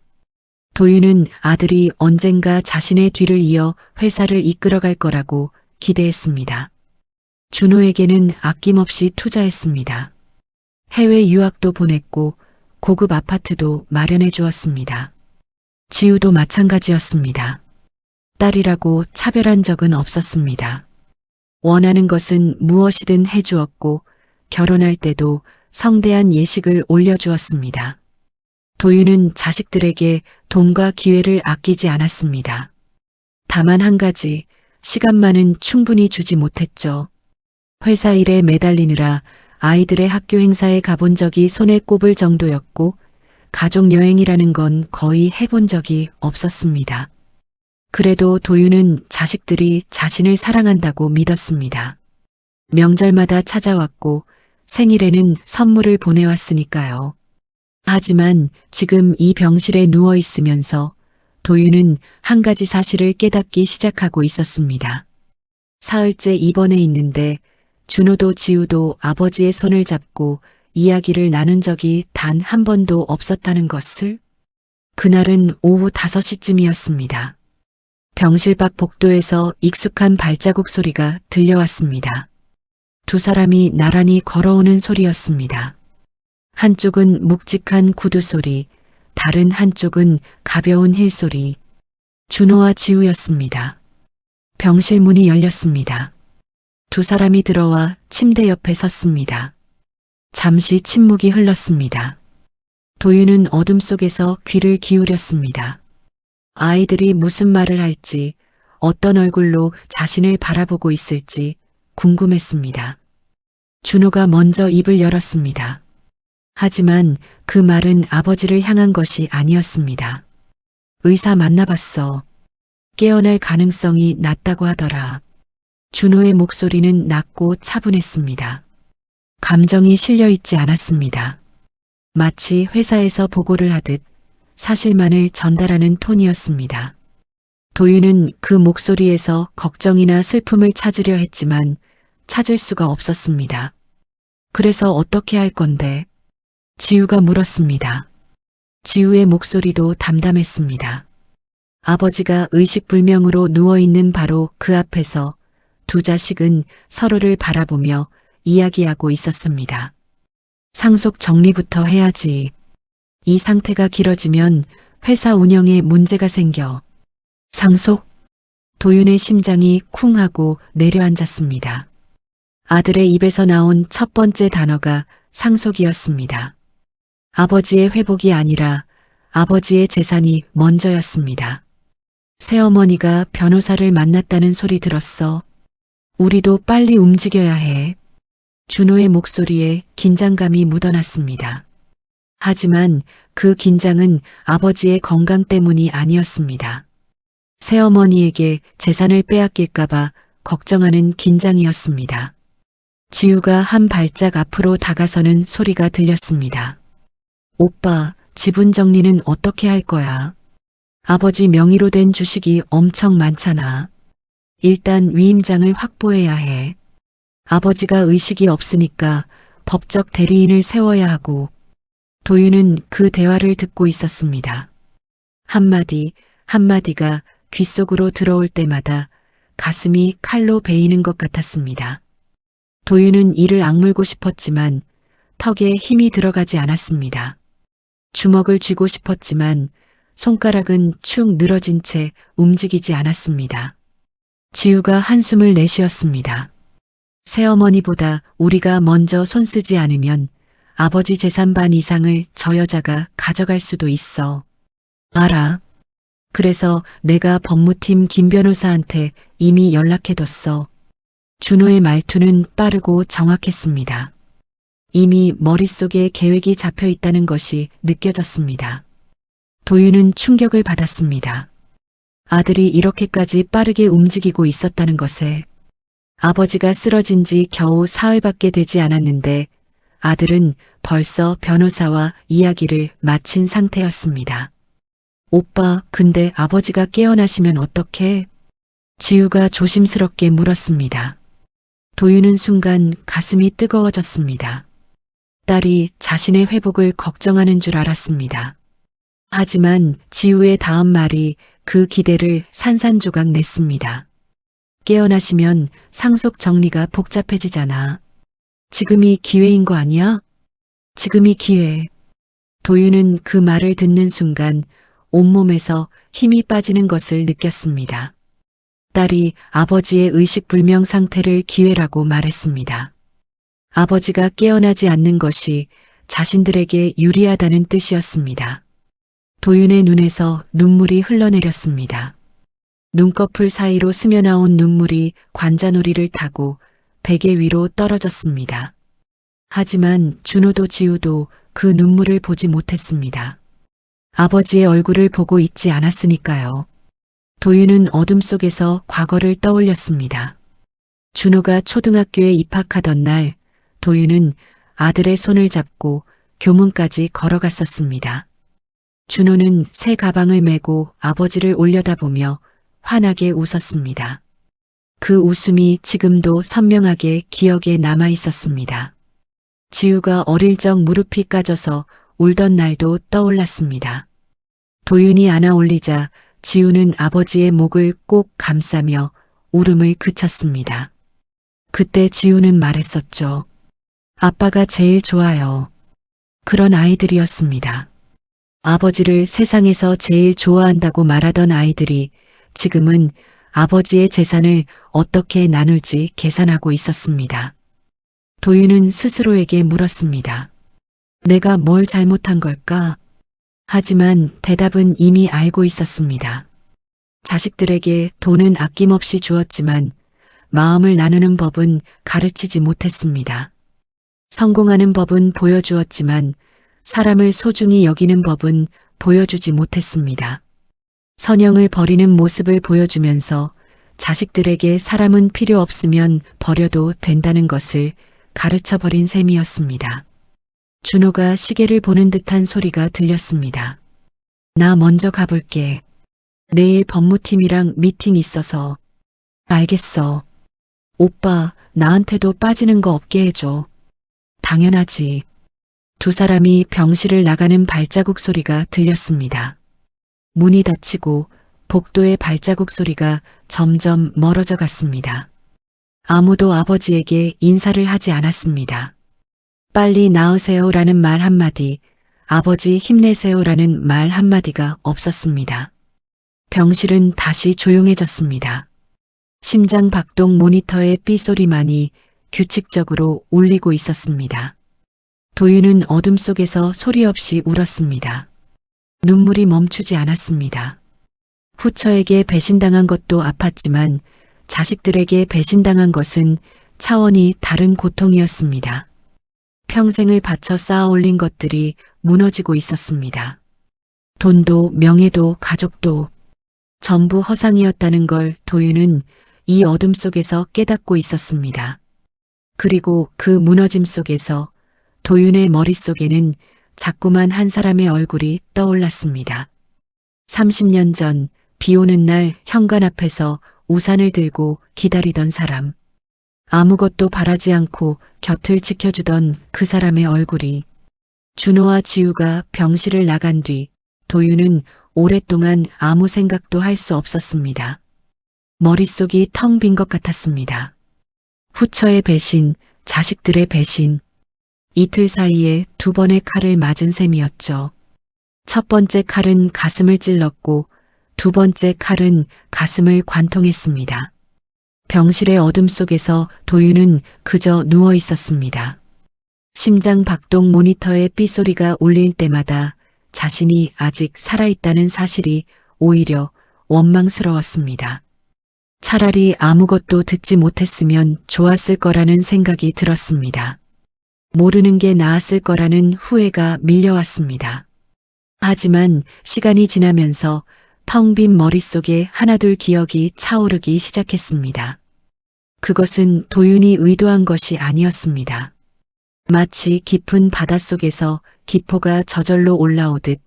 도윤은 아들이 언젠가 자신의 뒤를 이어 회사를 이끌어갈 거라고 기대했습니다. 준호에게는 아낌없이 투자했습니다. 해외 유학도 보냈고 고급 아파트도 마련해 주었습니다. 지우도 마찬가지였습니다. 딸이라고 차별한 적은 없었습니다. 원하는 것은 무엇이든 해주었고 결혼할 때도 성대한 예식을 올려주었습니다. 도윤은 자식들에게 돈과 기회를 아끼지 않았습니다. 다만 한 가지, 시간만은 충분히 주지 못했죠. 회사 일에 매달리느라 아이들의 학교 행사에 가본 적이 손에 꼽을 정도였고 가족 여행이라는 건 거의 해본 적이 없었습니다. 그래도 도윤은 자식들이 자신을 사랑한다고 믿었습니다. 명절마다 찾아왔고 생일에는 선물을 보내왔으니까요. 하지만 지금 이 병실에 누워 있으면서 도윤은 한 가지 사실을 깨닫기 시작하고 있었습니다. 사흘째 입원해 있는데 준호도 지우도 아버지의 손을 잡고 이야기를 나눈 적이 단 한 번도 없었다는 것을. 그날은 오후 5시쯤이었습니다. 병실 밖 복도에서 익숙한 발자국 소리가 들려왔습니다. 두 사람이 나란히 걸어오는 소리였습니다. 한쪽은 묵직한 구두 소리, 다른 한쪽은 가벼운 힐 소리. 준호와 지우였습니다. 병실 문이 열렸습니다. 두 사람이 들어와 침대 옆에 섰습니다. 잠시 침묵이 흘렀습니다. 도윤은 어둠 속에서 귀를 기울였습니다. 아이들이 무슨 말을 할지, 어떤 얼굴로 자신을 바라보고 있을지 궁금했습니다. 준호가 먼저 입을 열었습니다. 하지만 그 말은 아버지를 향한 것이 아니었습니다. 의사 만나봤어. 깨어날 가능성이 낮다고 하더라. 준호의 목소리는 낮고 차분했습니다. 감정이 실려있지 않았습니다. 마치 회사에서 보고를 하듯 사실만을 전달하는 톤이었습니다. 도윤은 그 목소리에서 걱정이나 슬픔을 찾으려 했지만 찾을 수가 없었습니다. 그래서 어떻게 할 건데? 지우가 물었습니다. 지우의 목소리도 담담했습니다. 아버지가 의식불명으로 누워있는 바로 그 앞에서 두 자식은 서로를 바라보며 이야기하고 있었습니다. 상속 정리부터 해야지. 이 상태가 길어지면 회사 운영에 문제가 생겨. 상속? 도윤의 심장이 쿵 하고 내려앉았습니다. 아들의 입에서 나온 첫 번째 단어가 상속이었습니다. 아버지의 회복이 아니라 아버지의 재산이 먼저였습니다. 새어머니가 변호사를 만났다는 소리 들었어. 우리도 빨리 움직여야 해. 준호의 목소리에 긴장감이 묻어났습니다. 하지만 그 긴장은 아버지의 건강 때문이 아니었습니다. 새어머니에게 재산을 빼앗길까봐 걱정하는 긴장이었습니다. 지우가 한 발짝 앞으로 다가서는 소리가 들렸습니다. 오빠, 지분 정리는 어떻게 할 거야? 아버지 명의로 된 주식이 엄청 많잖아. 일단 위임장을 확보해야 해. 아버지가 의식이 없으니까 법적 대리인을 세워야 하고. 도윤은 그 대화를 듣고 있었습니다. 한마디 한마디가 귓속으로 들어올 때마다 가슴이 칼로 베이는 것 같았습니다. 도윤은 이를 악물고 싶었지만 턱에 힘이 들어가지 않았습니다. 주먹을 쥐고 싶었지만 손가락은 축 늘어진 채 움직이지 않았습니다. 지우가 한숨을 내쉬었습니다. 새어머니보다 우리가 먼저 손쓰지 않으면 아버지 재산 반 이상을 저 여자가 가져갈 수도 있어. 알아. 그래서 내가 법무팀 김 변호사한테 이미 연락해뒀어. 준호의 말투는 빠르고 정확했습니다. 이미 머릿속에 계획이 잡혀 있다는 것이 느껴졌습니다. 도윤은 충격을 받았습니다. 아들이 이렇게까지 빠르게 움직이고 있었다는 것에. 아버지가 쓰러진 지 겨우 사흘밖에 되지 않았는데 아들은 벌써 변호사와 이야기를 마친 상태였습니다. 오빠, 근데 아버지가 깨어나시면 어떡해? 지우가 조심스럽게 물었습니다. 도윤은 순간 가슴이 뜨거워졌습니다. 딸이 자신의 회복을 걱정하는 줄 알았습니다. 하지만 지우의 다음 말이 그 기대를 산산조각 냈습니다. 깨어나시면 상속 정리가 복잡해지잖아. 지금이 기회인 거 아니야? 지금이 기회. 도윤은 그 말을 듣는 순간 온몸에서 힘이 빠지는 것을 느꼈습니다. 딸이 아버지의 의식불명 상태를 기회라고 말했습니다. 아버지가 깨어나지 않는 것이 자신들에게 유리하다는 뜻이었습니다. 도윤의 눈에서 눈물이 흘러내렸습니다. 눈꺼풀 사이로 스며나온 눈물이 관자놀이를 타고 베개 위로 떨어졌습니다. 하지만 준호도 지우도 그 눈물을 보지 못했습니다. 아버지의 얼굴을 보고 있지 않았으니까요. 도윤은 어둠 속에서 과거를 떠올렸습니다. 준호가 초등학교에 입학하던 날 도윤은 아들의 손을 잡고 교문까지 걸어갔었습니다. 준호는 새 가방을 메고 아버지를 올려다보며 환하게 웃었습니다. 그 웃음이 지금도 선명하게 기억에 남아 있었습니다. 지우가 어릴 적 무릎이 까져서 울던 날도 떠올랐습니다. 도윤이 안아 올리자 지우는 아버지의 목을 꼭 감싸며 울음을 그쳤습니다. 그때 지우는 말했었죠. 아빠가 제일 좋아요. 그런 아이들이었습니다. 아버지를 세상에서 제일 좋아한다고 말하던 아이들이 지금은 아버지의 재산을 어떻게 나눌지 계산하고 있었습니다. 도윤은 스스로에게 물었습니다. 내가 뭘 잘못한 걸까? 하지만 대답은 이미 알고 있었습니다. 자식들에게 돈은 아낌없이 주었지만 마음을 나누는 법은 가르치지 못했습니다. 성공하는 법은 보여주었지만 사람을 소중히 여기는 법은 보여주지 못했습니다. 선영을 버리는 모습을 보여주면서 자식들에게 사람은 필요 없으면 버려도 된다는 것을 가르쳐버린 셈이었습니다. 준호가 시계를 보는 듯한 소리가 들렸습니다. 나 먼저 가볼게. 내일 법무팀이랑 미팅 있어서. 알겠어. 오빠, 나한테도 빠지는 거 없게 해줘. 당연하지. 두 사람이 병실을 나가는 발자국 소리가 들렸습니다. 문이 닫히고 복도의 발자국 소리가 점점 멀어져 갔습니다. 아무도 아버지에게 인사를 하지 않았습니다. 빨리 나으세요라는 말 한마디, 아버지 힘내세요라는 말 한마디가 없었습니다. 병실은 다시 조용해졌습니다. 심장 박동 모니터의 삐소리만이 규칙적으로 울리고 있었습니다. 도윤은 어둠 속에서 소리 없이 울었습니다. 눈물이 멈추지 않았습니다. 후처에게 배신당한 것도 아팠지만 자식들에게 배신당한 것은 차원이 다른 고통이었습니다. 평생을 바쳐 쌓아 올린 것들이 무너지고 있었습니다. 돈도 명예도 가족도 전부 허상이었다는 걸 도윤은 이 어둠 속에서 깨닫고 있었습니다. 그리고 그 무너짐 속에서 도윤의 머릿속에는 자꾸만 한 사람의 얼굴이 떠올랐습니다. 30년 전 비 오는 날 현관 앞에서 우산을 들고 기다리던 사람. 아무것도 바라지 않고 곁을 지켜주던 그 사람의 얼굴이. 준호와 지우가 병실을 나간 뒤 도윤은 오랫동안 아무 생각도 할 수 없었습니다. 머릿속이 텅 빈 것 같았습니다. 후처의 배신, 자식들의 배신. 이틀 사이에 두 번의 칼을 맞은 셈이었죠. 첫 번째 칼은 가슴을 찔렀고 두 번째 칼은 가슴을 관통했습니다. 병실의 어둠 속에서 도윤은 그저 누워 있었습니다. 심장 박동 모니터의 삐소리가 울릴 때마다 자신이 아직 살아있다는 사실이 오히려 원망스러웠습니다. 차라리 아무것도 듣지 못했으면 좋았을 거라는 생각이 들었습니다. 모르는 게 나았을 거라는 후회가 밀려왔습니다. 하지만 시간이 지나면서 텅 빈 머릿속에 하나둘 기억이 차오르기 시작했습니다. 그것은 도윤이 의도한 것이 아니었습니다. 마치 깊은 바닷속에서 기포가 저절로 올라오듯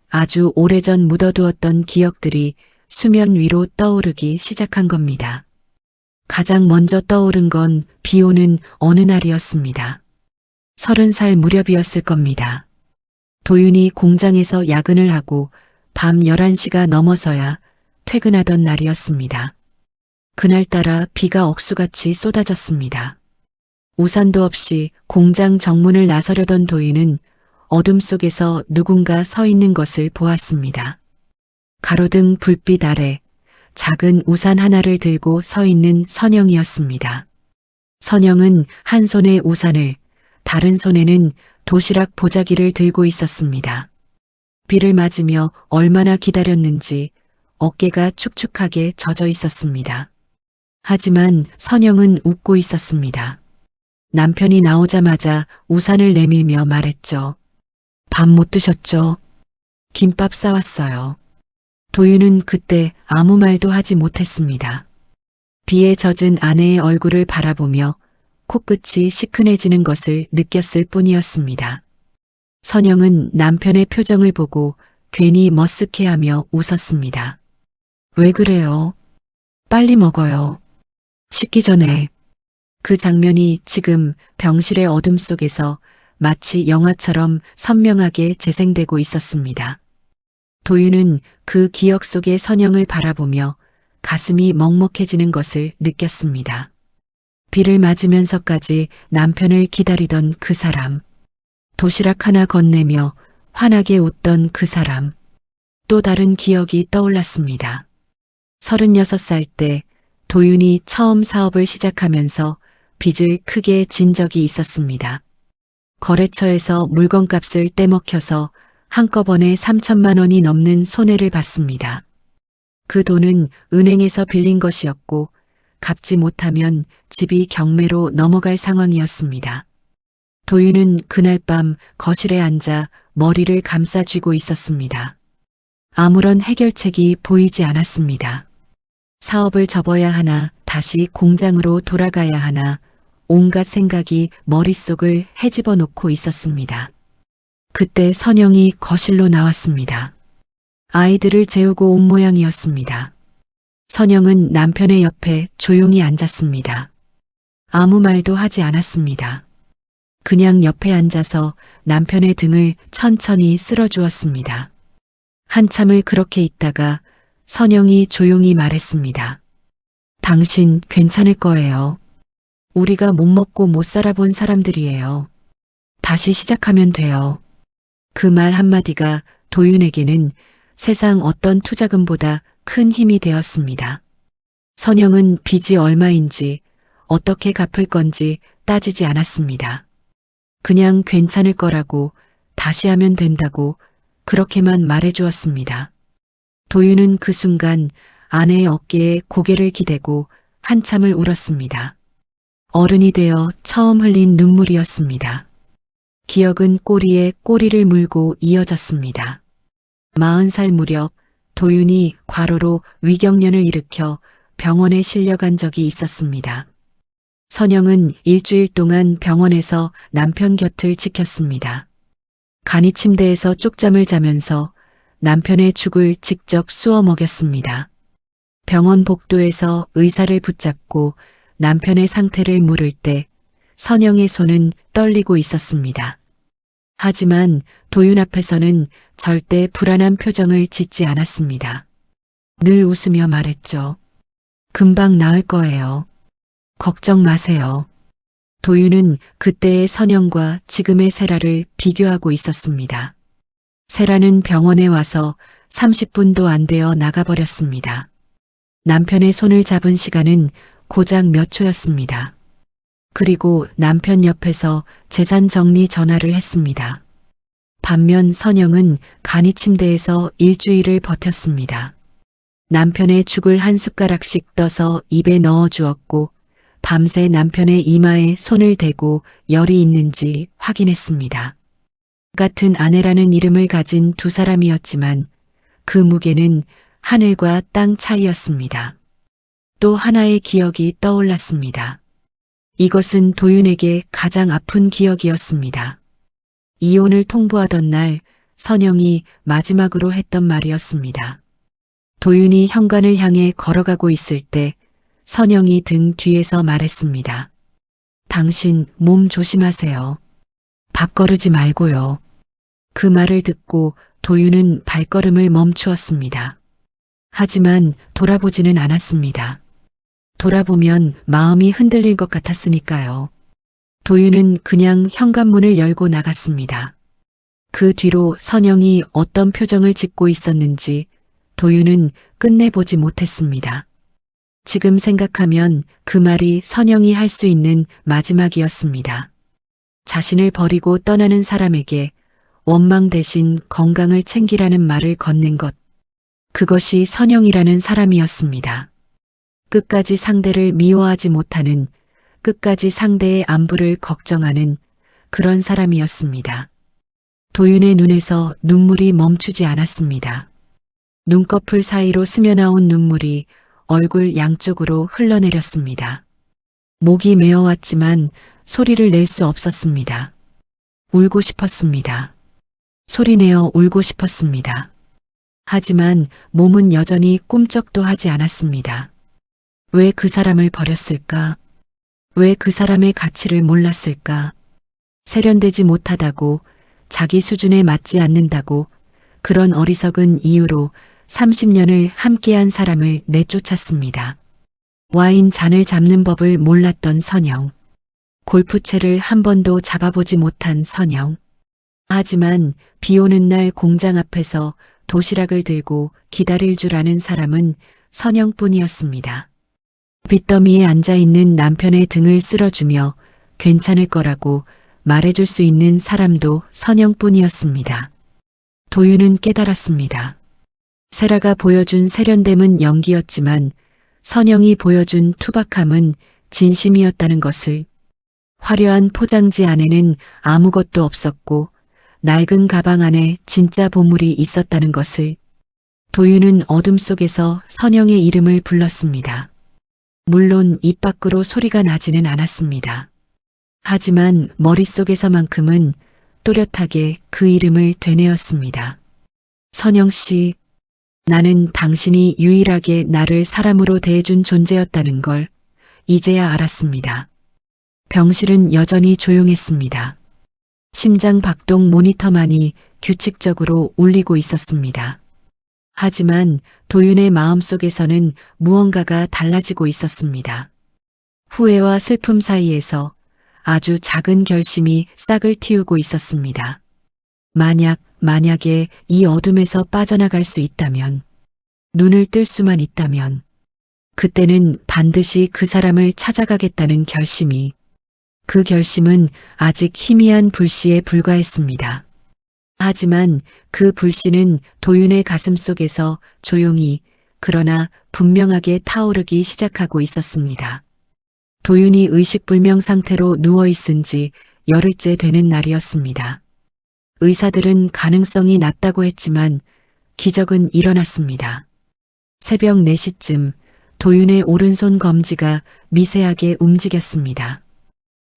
아주 오래전 묻어두었던 기억들이 수면 위로 떠오르기 시작한 겁니다. 가장 먼저 떠오른 건 비 오는 어느 날이었습니다. 30살 무렵이었을 겁니다. 도윤이 공장에서 야근을 하고 밤 11시가 넘어서야 퇴근하던 날이었습니다. 그날따라 비가 억수같이 쏟아졌습니다. 우산도 없이 공장 정문을 나서려던 도윤은 어둠 속에서 누군가 서 있는 것을 보았습니다. 가로등 불빛 아래 작은 우산 하나를 들고 서 있는 선영이었습니다. 선영은 한 손에 우산을, 다른 손에는 도시락 보자기를 들고 있었습니다. 비를 맞으며 얼마나 기다렸는지 어깨가 축축하게 젖어 있었습니다. 하지만 선영은 웃고 있었습니다. 남편이 나오자마자 우산을 내밀며 말했죠. 밥 못 드셨죠? 김밥 싸왔어요. 도윤은 그때 아무 말도 하지 못했습니다. 비에 젖은 아내의 얼굴을 바라보며 코끝이 시큰해지는 것을 느꼈을 뿐이었습니다. 선영은 남편의 표정을 보고 괜히 머쓱해하며 웃었습니다. 왜 그래요? 빨리 먹어요. 식기 전에. 그 장면이 지금 병실의 어둠 속에서 마치 영화처럼 선명하게 재생되고 있었습니다. 도윤은 그 기억 속의 선영을 바라보며 가슴이 먹먹해지는 것을 느꼈습니다. 비를 맞으면서까지 남편을 기다리던 그 사람, 도시락 하나 건네며 환하게 웃던 그 사람, 또 다른 기억이 떠올랐습니다. 36살 때 도윤이 처음 사업을 시작하면서 빚을 크게 진 적이 있었습니다. 거래처에서 물건값을 떼먹혀서 한꺼번에 3천만 원이 넘는 손해를 봤습니다. 그 돈은 은행에서 빌린 것이었고 갚지 못하면 집이 경매로 넘어갈 상황이었습니다. 도윤은 그날 밤 거실에 앉아 머리를 감싸 쥐고 있었습니다. 아무런 해결책이 보이지 않았습니다. 사업을 접어야 하나, 다시 공장으로 돌아가야 하나, 온갖 생각이 머릿속을 헤집어 놓고 있었습니다. 그때 선영이 거실로 나왔습니다. 아이들을 재우고 온 모양이었습니다. 선영은 남편의 옆에 조용히 앉았습니다. 아무 말도 하지 않았습니다. 그냥 옆에 앉아서 남편의 등을 천천히 쓸어주었습니다. 한참을 그렇게 있다가 선영이 조용히 말했습니다. 당신 괜찮을 거예요. 우리가 못 먹고 못 살아본 사람들이에요. 다시 시작하면 돼요. 그 말 한마디가 도윤에게는 세상 어떤 투자금보다 큰 힘이 되었습니다. 선영은 빚이 얼마인지 어떻게 갚을 건지 따지지 않았습니다. 그냥 괜찮을 거라고, 다시 하면 된다고 그렇게만 말해주었습니다. 도윤은 그 순간 아내의 어깨에 고개를 기대고 한참을 울었습니다. 어른이 되어 처음 흘린 눈물이었습니다. 기억은 꼬리에 꼬리를 물고 이어졌습니다. 40살 무렵 도윤이 과로로 위경련을 일으켜 병원에 실려간 적이 있었습니다. 선영은 일주일 동안 병원에서 남편 곁을 지켰습니다. 간이 침대에서 쪽잠을 자면서 남편의 죽을 직접 쑤어 먹였습니다. 병원 복도에서 의사를 붙잡고 남편의 상태를 물을 때 선영의 손은 떨리고 있었습니다. 하지만 도윤 앞에서는 절대 불안한 표정을 짓지 않았습니다. 늘 웃으며 말했죠. 금방 나을 거예요. 걱정 마세요. 도윤은 그때의 선영과 지금의 세라를 비교하고 있었습니다. 세라는 병원에 와서 30분도 안 되어 나가버렸습니다. 남편의 손을 잡은 시간은 고작 몇 초였습니다. 그리고 남편 옆에서 재산 정리 전화를 했습니다. 반면 선영은 간이 침대에서 일주일을 버텼습니다. 남편의 죽을 한 숟가락씩 떠서 입에 넣어 주었고 밤새 남편의 이마에 손을 대고 열이 있는지 확인했습니다. 같은 아내라는 이름을 가진 두 사람이었지만 그 무게는 하늘과 땅 차이였습니다. 또 하나의 기억이 떠올랐습니다. 이것은 도윤에게 가장 아픈 기억이었습니다. 이혼을 통보하던 날 선영이 마지막으로 했던 말이었습니다. 도윤이 현관을 향해 걸어가고 있을 때 선영이 등 뒤에서 말했습니다. 당신 몸 조심하세요. 밥 거르지 말고요. 그 말을 듣고 도윤은 발걸음을 멈추었습니다. 하지만 돌아보지는 않았습니다. 돌아보면 마음이 흔들릴 것 같았으니까요. 도윤은 그냥 현관문을 열고 나갔습니다. 그 뒤로 선영이 어떤 표정을 짓고 있었는지 도윤은 끝내보지 못했습니다. 지금 생각하면 그 말이 선영이 할 수 있는 마지막이었습니다. 자신을 버리고 떠나는 사람에게 원망 대신 건강을 챙기라는 말을 건넨 것. 그것이 선영이라는 사람이었습니다. 끝까지 상대를 미워하지 못하는, 끝까지 상대의 안부를 걱정하는 그런 사람이었습니다. 도윤의 눈에서 눈물이 멈추지 않았습니다. 눈꺼풀 사이로 스며나온 눈물이 얼굴 양쪽으로 흘러내렸습니다. 목이 메어왔지만 소리를 낼 수 없었습니다. 울고 싶었습니다. 소리내어 울고 싶었습니다. 하지만 몸은 여전히 꿈쩍도 하지 않았습니다. 왜 그 사람을 버렸을까? 왜 그 사람의 가치를 몰랐을까? 세련되지 못하다고, 자기 수준에 맞지 않는다고, 그런 어리석은 이유로 30년을 함께한 사람을 내쫓았습니다. 와인 잔을 잡는 법을 몰랐던 선영. 골프채를 한 번도 잡아보지 못한 선영. 하지만 비 오는 날 공장 앞에서 도시락을 들고 기다릴 줄 아는 사람은 선영뿐이었습니다. 빚더미에 앉아있는 남편의 등을 쓸어주며 괜찮을 거라고 말해줄 수 있는 사람도 선영뿐이었습니다. 도윤은 깨달았습니다. 세라가 보여준 세련됨은 연기였지만 선영이 보여준 투박함은 진심이었다는 것을. 화려한 포장지 안에는 아무것도 없었고 낡은 가방 안에 진짜 보물이 있었다는 것을. 도윤은 어둠 속에서 선영의 이름을 불렀습니다. 물론 입 밖으로 소리가 나지는 않았습니다. 하지만 머릿속에서만큼은 또렷하게 그 이름을 되뇌었습니다. 선영 씨, 나는 당신이 유일하게 나를 사람으로 대해준 존재였다는 걸 이제야 알았습니다. 병실은 여전히 조용했습니다. 심장 박동 모니터만이 규칙적으로 울리고 있었습니다. 하지만 도윤의 마음속에서는 무언가가 달라지고 있었습니다. 후회와 슬픔 사이에서 아주 작은 결심이 싹을 틔우고 있었습니다. 만약에 이 어둠에서 빠져나갈 수 있다면, 눈을 뜰 수만 있다면, 그때는 반드시 그 사람을 찾아가겠다는 결심이, 그 결심은 아직 희미한 불씨에 불과했습니다. 하지만 그 불씨는 도윤의 가슴 속에서 조용히 그러나 분명하게 타오르기 시작하고 있었습니다. 도윤이 의식불명 상태로 누워있은 지 열흘째 되는 날이었습니다. 의사들은 가능성이 낮다고 했지만 기적은 일어났습니다. 새벽 4시쯤 도윤의 오른손 검지가 미세하게 움직였습니다.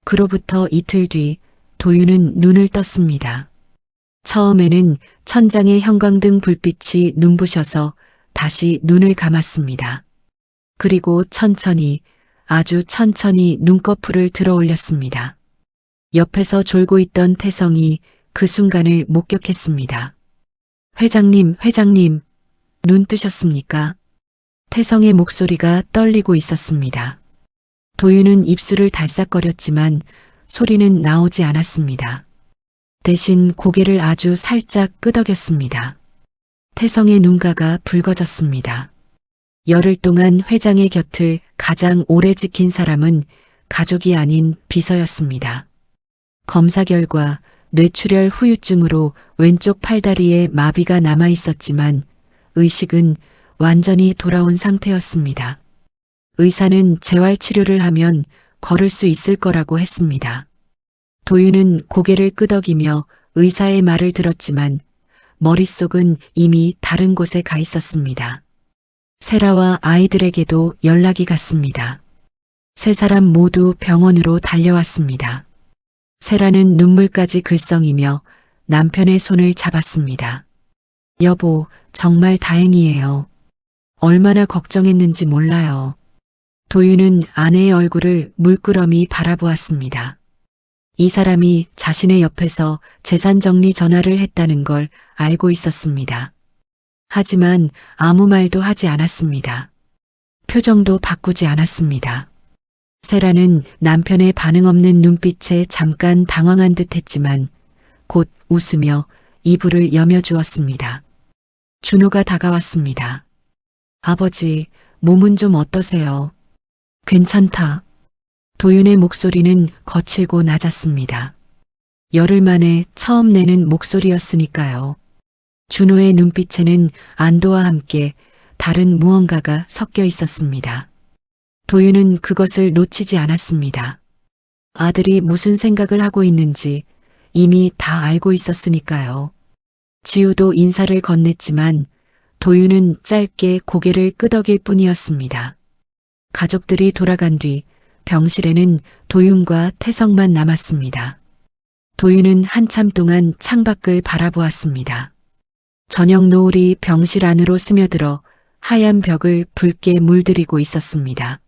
그로부터 이틀 뒤 도윤은 눈을 떴습니다. 처음에는 천장의 형광등 불빛이 눈부셔서 다시 눈을 감았습니다. 그리고 천천히, 아주 천천히 눈꺼풀을 들어 올렸습니다. 옆에서 졸고 있던 태성이 그 순간을 목격했습니다. 회장님, 눈 뜨셨습니까? 태성의 목소리가 떨리고 있었습니다. 도윤은 입술을 달싹거렸지만 소리는 나오지 않았습니다. 대신 고개를 아주 살짝 끄덕였습니다. 태성의 눈가가 붉어졌습니다. 열흘 동안 회장의 곁을 가장 오래 지킨 사람은 가족이 아닌 비서였습니다. 검사 결과 뇌출혈 후유증으로 왼쪽 팔다리에 마비가 남아 있었지만 의식은 완전히 돌아온 상태였습니다. 의사는 재활 치료를 하면 걸을 수 있을 거라고 했습니다. 도윤은 고개를 끄덕이며 의사의 말을 들었지만 머릿속은 이미 다른 곳에 가 있었습니다. 세라와 아이들에게도 연락이 갔습니다. 세 사람 모두 병원으로 달려왔습니다. 세라는 눈물까지 글썽이며 남편의 손을 잡았습니다. 여보, 정말 다행이에요. 얼마나 걱정했는지 몰라요. 도윤은 아내의 얼굴을 물끄러미 바라보았습니다. 이 사람이 자신의 옆에서 재산 정리 전화를 했다는 걸 알고 있었습니다. 하지만 아무 말도 하지 않았습니다. 표정도 바꾸지 않았습니다. 세라는 남편의 반응 없는 눈빛에 잠깐 당황한 듯 했지만 곧 웃으며 이불을 여며주었습니다. 준호가 다가왔습니다. 아버지, 몸은 좀 어떠세요? 괜찮다. 도윤의 목소리는 거칠고 낮았습니다. 열흘 만에 처음 내는 목소리였으니까요. 준호의 눈빛에는 안도와 함께 다른 무언가가 섞여 있었습니다. 도윤은 그것을 놓치지 않았습니다. 아들이 무슨 생각을 하고 있는지 이미 다 알고 있었으니까요. 지우도 인사를 건넸지만 도윤은 짧게 고개를 끄덕일 뿐이었습니다. 가족들이 돌아간 뒤 병실에는 도윤과 태성만 남았습니다. 도윤은 한참 동안 창밖을 바라보았습니다. 저녁 노을이 병실 안으로 스며들어 하얀 벽을 붉게 물들이고 있었습니다.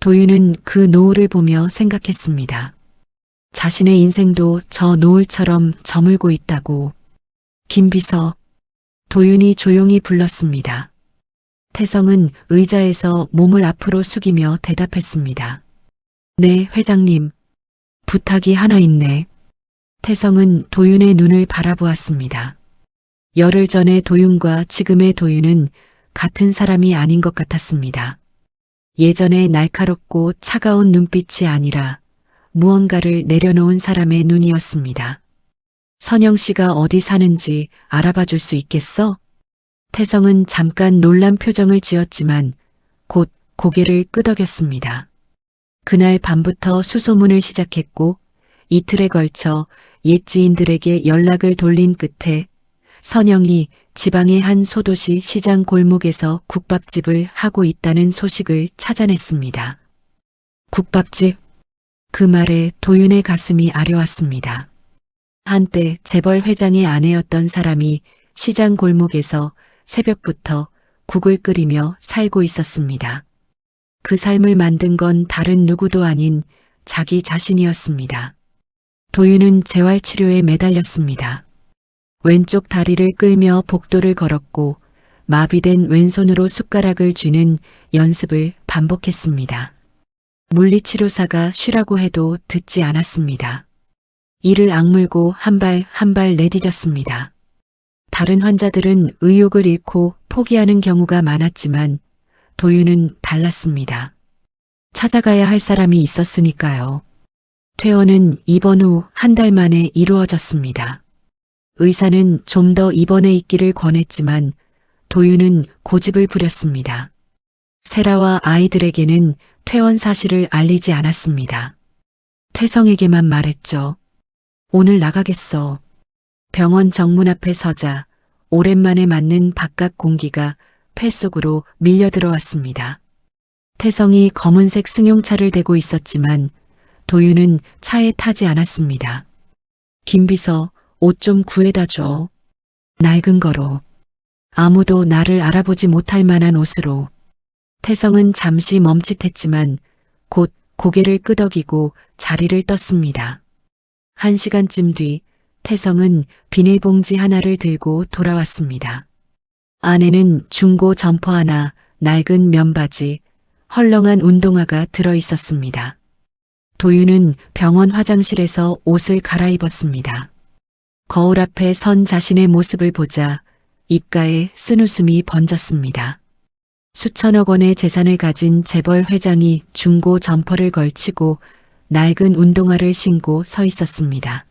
도윤은 그 노을을 보며 생각했습니다. 자신의 인생도 저 노을처럼 저물고 있다고. 김비서. 도윤이 조용히 불렀습니다. 태성은 의자에서 몸을 앞으로 숙이며 대답했습니다. 네, 회장님. 부탁이 하나 있네. 태성은 도윤의 눈을 바라보았습니다. 열흘 전의 도윤과 지금의 도윤은 같은 사람이 아닌 것 같았습니다. 예전의 날카롭고 차가운 눈빛이 아니라 무언가를 내려놓은 사람의 눈이었습니다. 선영 씨가 어디 사는지 알아봐 줄 수 있겠어? 태성은 잠깐 놀란 표정을 지었지만 곧 고개를 끄덕였습니다. 그날 밤부터 수소문을 시작했고 이틀에 걸쳐 옛 지인들에게 연락을 돌린 끝에 선영이 지방의 한 소도시 시장 골목에서 국밥집을 하고 있다는 소식을 찾아냈습니다. 국밥집? 그 말에 도윤의 가슴이 아려왔습니다. 한때 재벌 회장의 아내였던 사람이 시장 골목에서 새벽부터 국을 끓이며 살고 있었습니다. 그 삶을 만든 건 다른 누구도 아닌 자기 자신이었습니다. 도윤은 재활치료에 매달렸습니다. 왼쪽 다리를 끌며 복도를 걸었고 마비된 왼손으로 숟가락을 쥐는 연습을 반복했습니다. 물리치료사가 쉬라고 해도 듣지 않았습니다. 이를 악물고 한 발 한 발 내디뎠습니다. 다른 환자들은 의욕을 잃고 포기하는 경우가 많았지만 도윤은 달랐습니다. 찾아가야 할 사람이 있었으니까요. 퇴원은 입원 후 한 달 만에 이루어졌습니다. 의사는 좀 더 입원해 있기를 권했지만 도윤은 고집을 부렸습니다. 세라와 아이들에게는 퇴원 사실을 알리지 않았습니다. 태성에게만 말했죠. 오늘 나가겠어. 병원 정문 앞에 서자 오랜만에 맞는 바깥 공기가 폐 속으로 밀려 들어왔습니다. 태성이 검은색 승용차를 대고 있었지만 도윤은 차에 타지 않았습니다. 김비서, 옷 좀 구해다 줘. 낡은 거로. 아무도 나를 알아보지 못할 만한 옷으로. 태성은 잠시 멈칫했지만 곧 고개를 끄덕이고 자리를 떴습니다. 1시간쯤 뒤 태성은 비닐봉지 하나를 들고 돌아왔습니다. 안에는 중고 점퍼 하나, 낡은 면바지, 헐렁한 운동화가 들어 있었습니다. 도윤은 병원 화장실에서 옷을 갈아입었습니다. 거울 앞에 선 자신의 모습을 보자 입가에 쓴웃음이 번졌습니다. 수천억 원의 재산을 가진 재벌 회장이 중고 점퍼를 걸치고 낡은 운동화를 신고 서 있었습니다.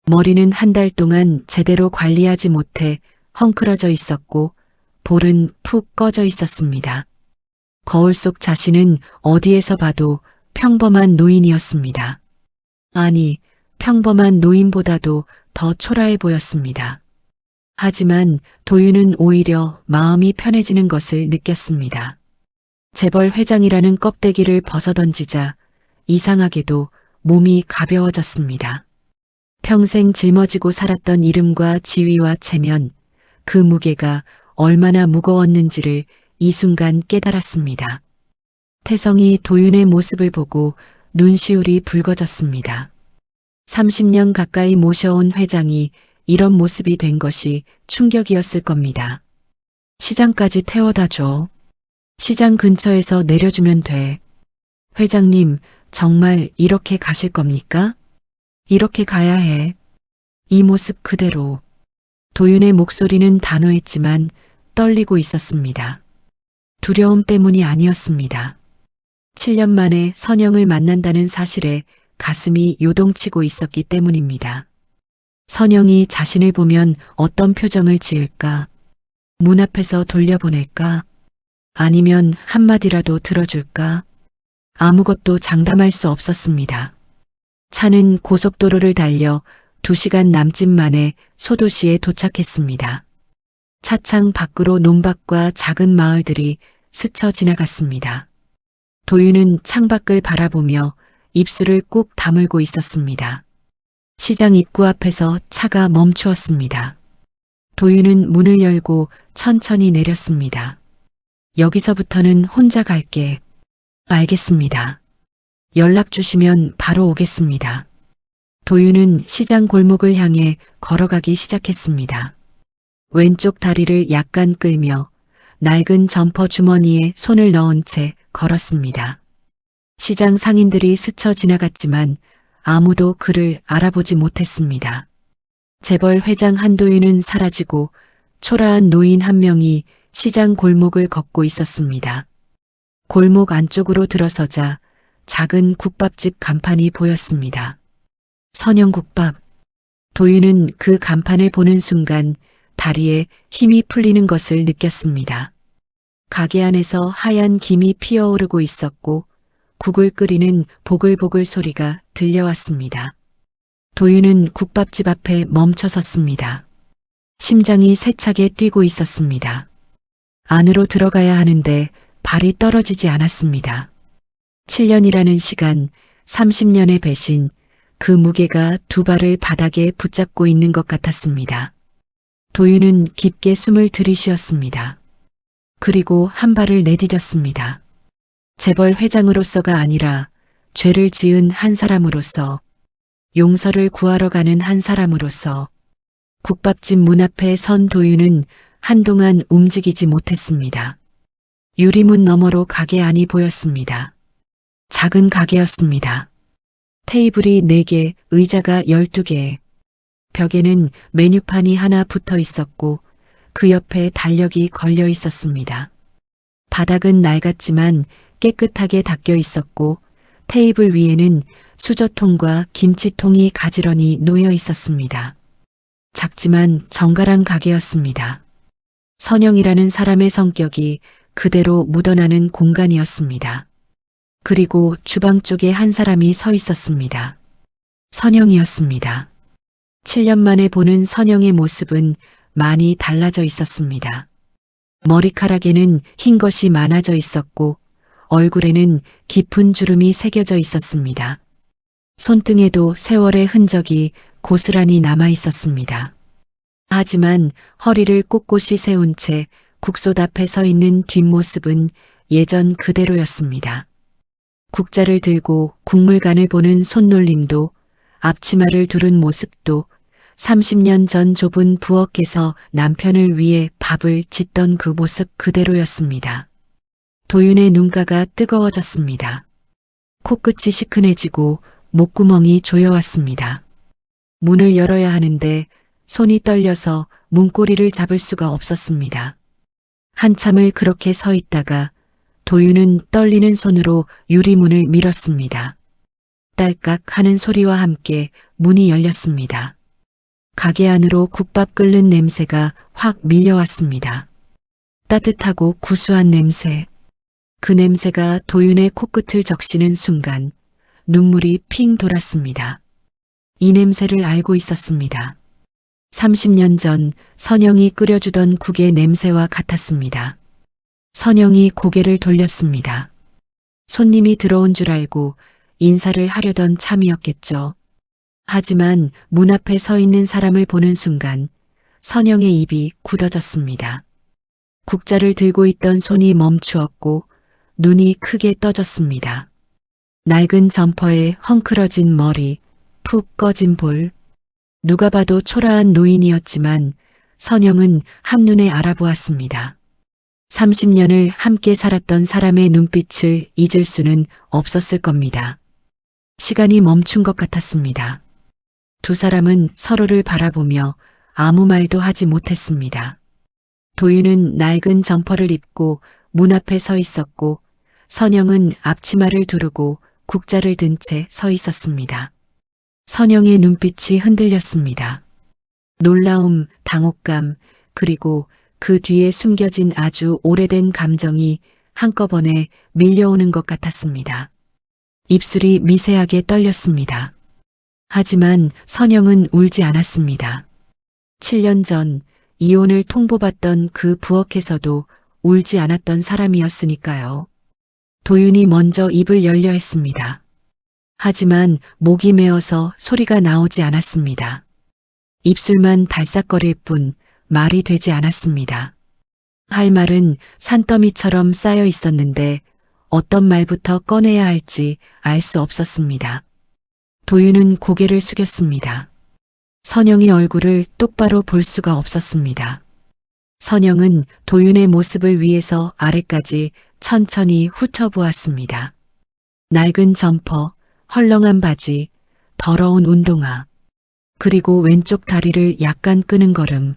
머리는 한 달 동안 제대로 관리하지 못해 헝클어져 있었고 볼은 푹 꺼져 있었습니다. 거울 속 자신은 어디에서 봐도 평범한 노인이었습니다. 아니, 평범한 노인보다도 더 초라해 보였습니다. 하지만 도윤은 오히려 마음이 편해지는 것을 느꼈습니다. 재벌 회장이라는 껍데기를 벗어던지자 이상하게도 몸이 가벼워졌습니다. 평생 짊어지고 살았던 이름과 지위와 체면, 그 무게가 얼마나 무거웠는지를 이 순간 깨달았습니다. 태성이 도윤의 모습을 보고 눈시울이 붉어졌습니다. 30년 가까이 모셔온 회장이 이런 모습이 된 것이 충격이었을 겁니다. 시장까지 태워다 줘. 시장 근처에서 내려주면 돼. 회장님, 정말 이렇게 가실 겁니까? 이렇게 가야 해. 이 모습 그대로. 도윤의 목소리는 단호했지만 떨리고 있었습니다. 두려움 때문이 아니었습니다. 7년 만에 선영을 만난다는 사실에 가슴이 요동치고 있었기 때문입니다. 선영이 자신을 보면 어떤 표정을 지을까? 문 앞에서 돌려보낼까? 아니면 한마디라도 들어줄까? 아무것도 장담할 수 없었습니다. 차는 고속도로를 달려 2시간 남짓 만에 소도시에 도착했습니다. 차창 밖으로 논밭과 작은 마을들이 스쳐 지나갔습니다. 도윤은 창밖을 바라보며 입술을 꾹 다물고 있었습니다. 시장 입구 앞에서 차가 멈추었습니다. 도윤은 문을 열고 천천히 내렸습니다. 여기서부터는 혼자 갈게. 알겠습니다. 연락 주시면 바로 오겠습니다. 도윤은 시장 골목을 향해 걸어가기 시작했습니다. 왼쪽 다리를 약간 끌며 낡은 점퍼 주머니에 손을 넣은 채 걸었습니다. 시장 상인들이 스쳐 지나갔지만 아무도 그를 알아보지 못했습니다. 재벌 회장 한도윤은 사라지고 초라한 노인 한 명이 시장 골목을 걷고 있었습니다. 골목 안쪽으로 들어서자 작은 국밥집 간판이 보였습니다. 선영국밥. 도윤은 그 간판을 보는 순간 다리에 힘이 풀리는 것을 느꼈습니다. 가게 안에서 하얀 김이 피어오르고 있었고 국을 끓이는 보글보글 소리가 들려왔습니다. 도윤은 국밥집 앞에 멈춰 섰습니다. 심장이 세차게 뛰고 있었습니다. 안으로 들어가야 하는데 발이 떨어지지 않았습니다. 7년이라는 시간, 30년의 배신, 그 무게가 두 발을 바닥에 붙잡고 있는 것 같았습니다. 도윤은 깊게 숨을 들이쉬었습니다. 그리고 한 발을 내디뎠습니다. 재벌 회장으로서가 아니라 죄를 지은 한 사람으로서, 용서를 구하러 가는 한 사람으로서 국밥집 문 앞에 선 도윤은 한동안 움직이지 못했습니다. 유리문 너머로 가게 안이 보였습니다. 작은 가게였습니다. 테이블이 4개, 의자가 12개. 벽에는 메뉴판이 하나 붙어 있었고 그 옆에 달력이 걸려 있었습니다. 바닥은 낡았지만 깨끗하게 닦여 있었고 테이블 위에는 수저통과 김치통이 가지런히 놓여 있었습니다. 작지만 정갈한 가게였습니다. 선영이라는 사람의 성격이 그대로 묻어나는 공간이었습니다. 그리고 주방 쪽에 한 사람이 서 있었습니다. 선영이었습니다. 7년 만에 보는 선영의 모습은 많이 달라져 있었습니다. 머리카락에는 흰 것이 많아져 있었고 얼굴에는 깊은 주름이 새겨져 있었습니다. 손등에도 세월의 흔적이 고스란히 남아 있었습니다. 하지만 허리를 꼿꼿이 세운 채 국솥 앞에 서 있는 뒷모습은 예전 그대로였습니다. 국자를 들고 국물간을 보는 손놀림도 앞치마를 두른 모습도 30년 전 좁은 부엌에서 남편을 위해 밥을 짓던 그 모습 그대로였습니다. 도윤의 눈가가 뜨거워졌습니다. 코끝이 시큰해지고 목구멍이 조여왔습니다. 문을 열어야 하는데 손이 떨려서 문고리를 잡을 수가 없었습니다. 한참을 그렇게 서 있다가 도윤은 떨리는 손으로 유리문을 밀었습니다. 딸깍 하는 소리와 함께 문이 열렸습니다. 가게 안으로 국밥 끓는 냄새가 확 밀려왔습니다. 따뜻하고 구수한 냄새. 그 냄새가 도윤의 코끝을 적시는 순간 눈물이 핑 돌았습니다. 이 냄새를 알고 있었습니다. 30년 전 선영이 끓여주던 국의 냄새와 같았습니다. 선영이 고개를 돌렸습니다. 손님이 들어온 줄 알고 인사를 하려던 참이었겠죠. 하지만 문 앞에 서 있는 사람을 보는 순간 선영의 입이 굳어졌습니다. 국자를 들고 있던 손이 멈추었고 눈이 크게 떠졌습니다. 낡은 점퍼에 헝클어진 머리, 푹 꺼진 볼. 누가 봐도 초라한 노인이었지만 선영은 한눈에 알아보았습니다. 30년을 함께 살았던 사람의 눈빛을 잊을 수는 없었을 겁니다. 시간이 멈춘 것 같았습니다. 두 사람은 서로를 바라보며 아무 말도 하지 못했습니다. 도윤은 낡은 점퍼를 입고 문 앞에 서 있었고 선영은 앞치마를 두르고 국자를 든 채 서 있었습니다. 선영의 눈빛이 흔들렸습니다. 놀라움, 당혹감, 그리고 그 뒤에 숨겨진 아주 오래된 감정이 한꺼번에 밀려오는 것 같았습니다. 입술이 미세하게 떨렸습니다. 하지만 선영은 울지 않았습니다. 7년 전 이혼을 통보받던 그 부엌에서도 울지 않았던 사람이었으니까요. 도윤이 먼저 입을 열려 했습니다. 하지만 목이 메어서 소리가 나오지 않았습니다. 입술만 달싹거릴 뿐 말이 되지 않았습니다. 할 말은 산더미처럼 쌓여 있었는데 어떤 말부터 꺼내야 할지 알 수 없었습니다. 도윤은 고개를 숙였습니다. 선영의 얼굴을 똑바로 볼 수가 없었습니다. 선영은 도윤의 모습을 위에서 아래까지 천천히 훑어보았습니다. 낡은 점퍼, 헐렁한 바지, 더러운 운동화, 그리고 왼쪽 다리를 약간 끄는 걸음.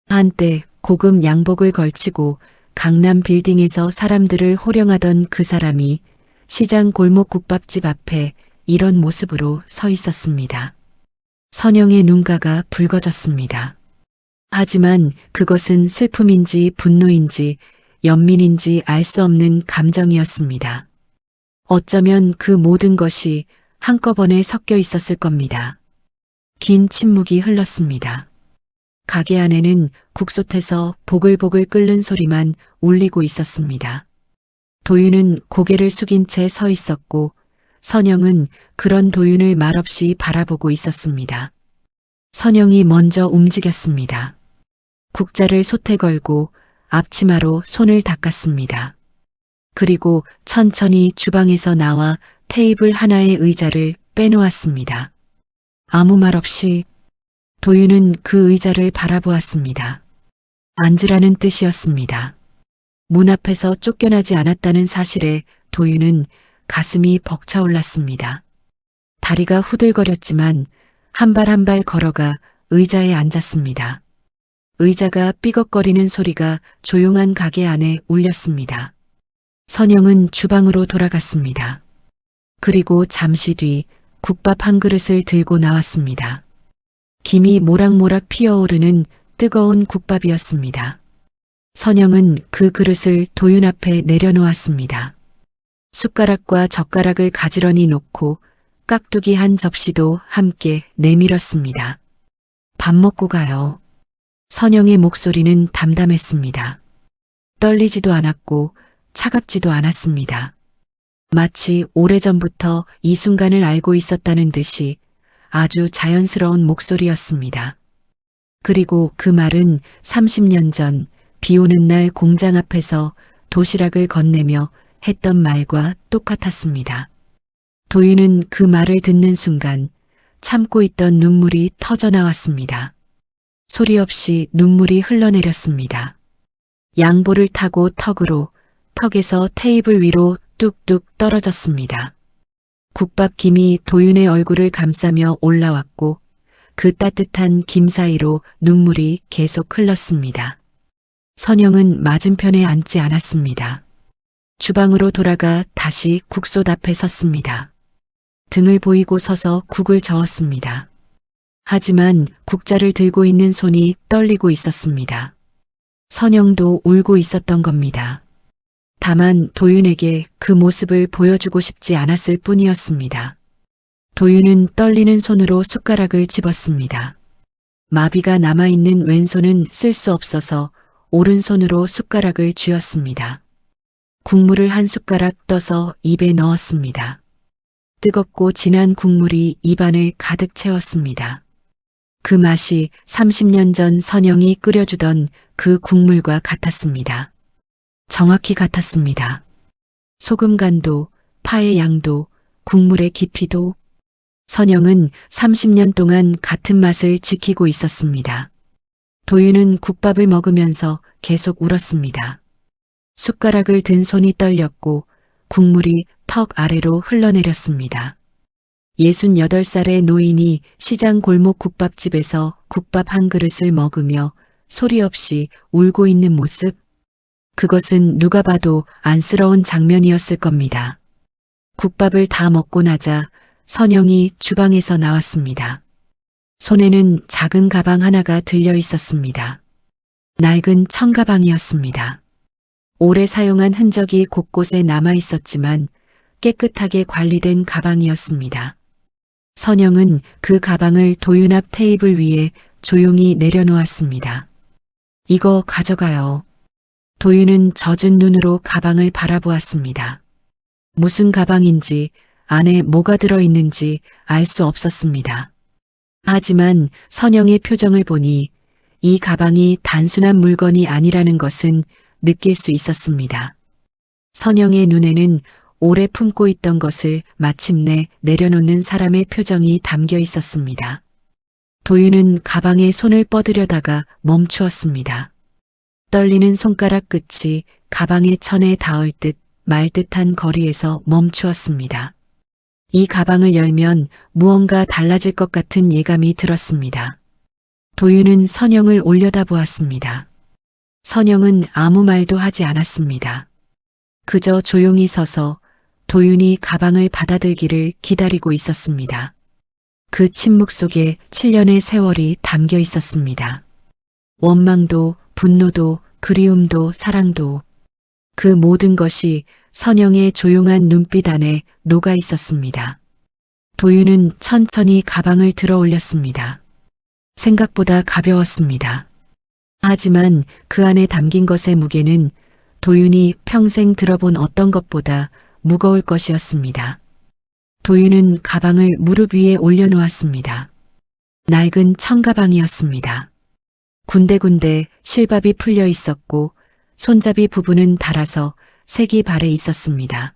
한때 고급 양복을 걸치고 강남 빌딩에서 사람들을 호령하던 그 사람이 시장 골목 국밥집 앞에 이런 모습으로 서 있었습니다. 선영의 눈가가 붉어졌습니다. 하지만 그것은 슬픔인지 분노인지 연민인지 알 수 없는 감정이었습니다. 어쩌면 그 모든 것이 한꺼번에 섞여 있었을 겁니다. 긴 침묵이 흘렀습니다. 가게 안에는 국솥에서 보글보글 끓는 소리만 울리고 있었습니다. 도윤은 고개를 숙인 채 서 있었고 선영은 그런 도윤을 말없이 바라보고 있었습니다. 선영이 먼저 움직였습니다. 국자를 솥에 걸고 앞치마로 손을 닦았습니다. 그리고 천천히 주방에서 나와 테이블 하나의 의자를 빼놓았습니다. 아무 말 없이 도윤은 그 의자를 바라보았습니다. 앉으라는 뜻이었습니다. 문 앞에서 쫓겨나지 않았다는 사실에 도윤은 가슴이 벅차올랐습니다. 다리가 후들거렸지만 한 발 한 발 걸어가 의자에 앉았습니다. 의자가 삐걱거리는 소리가 조용한 가게 안에 울렸습니다. 선영은 주방으로 돌아갔습니다. 그리고 잠시 뒤 국밥 한 그릇을 들고 나왔습니다. 김이 모락모락 피어오르는 뜨거운 국밥이었습니다. 선영은 그 그릇을 도윤 앞에 내려놓았습니다. 숟가락과 젓가락을 가지런히 놓고 깍두기 한 접시도 함께 내밀었습니다. 밥 먹고 가요. 선영의 목소리는 담담했습니다. 떨리지도 않았고 차갑지도 않았습니다. 마치 오래전부터 이 순간을 알고 있었다는 듯이 아주 자연스러운 목소리였습니다. 그리고 그 말은 30년 전 비 오는 날 공장 앞에서 도시락을 건네며 했던 말과 똑같았습니다. 도윤은 그 말을 듣는 순간 참고 있던 눈물이 터져나왔습니다. 소리 없이 눈물이 흘러내렸습니다. 양볼을 타고 턱에서 테이블 위로 뚝뚝 떨어졌습니다. 국밥 김이 도윤의 얼굴을 감싸며 올라왔고 그 따뜻한 김 사이로 눈물이 계속 흘렀습니다. 선영은 맞은편에 앉지 않았습니다. 주방으로 돌아가 다시 국솥 앞에 섰습니다. 등을 보이고 서서 국을 저었습니다. 하지만 국자를 들고 있는 손이 떨리고 있었습니다. 선영도 울고 있었던 겁니다. 다만 도윤에게 그 모습을 보여주고 싶지 않았을 뿐이었습니다. 도윤은 떨리는 손으로 숟가락을 집었습니다. 마비가 남아있는 왼손은 쓸 수 없어서 오른손으로 숟가락을 쥐었습니다. 국물을 한 숟가락 떠서 입에 넣었습니다. 뜨겁고 진한 국물이 입안을 가득 채웠습니다. 그 맛이 30년 전 선영이 끓여주던 그 국물과 같았습니다. 정확히 같았습니다. 소금 간도, 파의 양도, 국물의 깊이도. 선영은 30년 동안 같은 맛을 지키고 있었습니다. 도윤은 국밥을 먹으면서 계속 울었습니다. 숟가락을 든 손이 떨렸고 국물이 턱 아래로 흘러내렸습니다. 68살의 노인이 시장 골목 국밥집에서 국밥 한 그릇을 먹으며 소리 없이 울고 있는 모습. 그것은 누가 봐도 안쓰러운 장면이었을 겁니다. 국밥을 다 먹고 나자 선영이 주방에서 나왔습니다. 손에는 작은 가방 하나가 들려 있었습니다. 낡은 청가방이었습니다. 오래 사용한 흔적이 곳곳에 남아 있었지만 깨끗하게 관리된 가방이었습니다. 선영은 그 가방을 도윤 앞 테이블 위에 조용히 내려놓았습니다. 이거 가져가요. 도윤은 젖은 눈으로 가방을 바라보았습니다. 무슨 가방인지 안에 뭐가 들어있는지 알 수 없었습니다. 하지만 선영의 표정을 보니 이 가방이 단순한 물건이 아니라는 것은 느낄 수 있었습니다. 선영의 눈에는 오래 품고 있던 것을 마침내 내려놓는 사람의 표정이 담겨 있었습니다. 도윤은 가방에 손을 뻗으려다가 멈추었습니다. 떨리는 손가락 끝이 가방의 천에 닿을 듯 말 듯한 거리에서 멈추었습니다. 이 가방을 열면 무언가 달라질 것 같은 예감이 들었습니다. 도윤은 선영을 올려다보았습니다. 선영은 아무 말도 하지 않았습니다. 그저 조용히 서서 도윤이 가방을 받아들기를 기다리고 있었습니다. 그 침묵 속에 7년의 세월이 담겨 있었습니다. 원망도, 분노도, 그리움도, 사랑도, 그 모든 것이 선영의 조용한 눈빛 안에 녹아 있었습니다. 도윤은 천천히 가방을 들어 올렸습니다. 생각보다 가벼웠습니다. 하지만 그 안에 담긴 것의 무게는 도윤이 평생 들어본 어떤 것보다 무거울 것이었습니다. 도윤은 가방을 무릎 위에 올려놓았습니다. 낡은 청가방이었습니다. 군데군데 실밥이 풀려 있었고 손잡이 부분은 닳아서 색이 발해 있었습니다.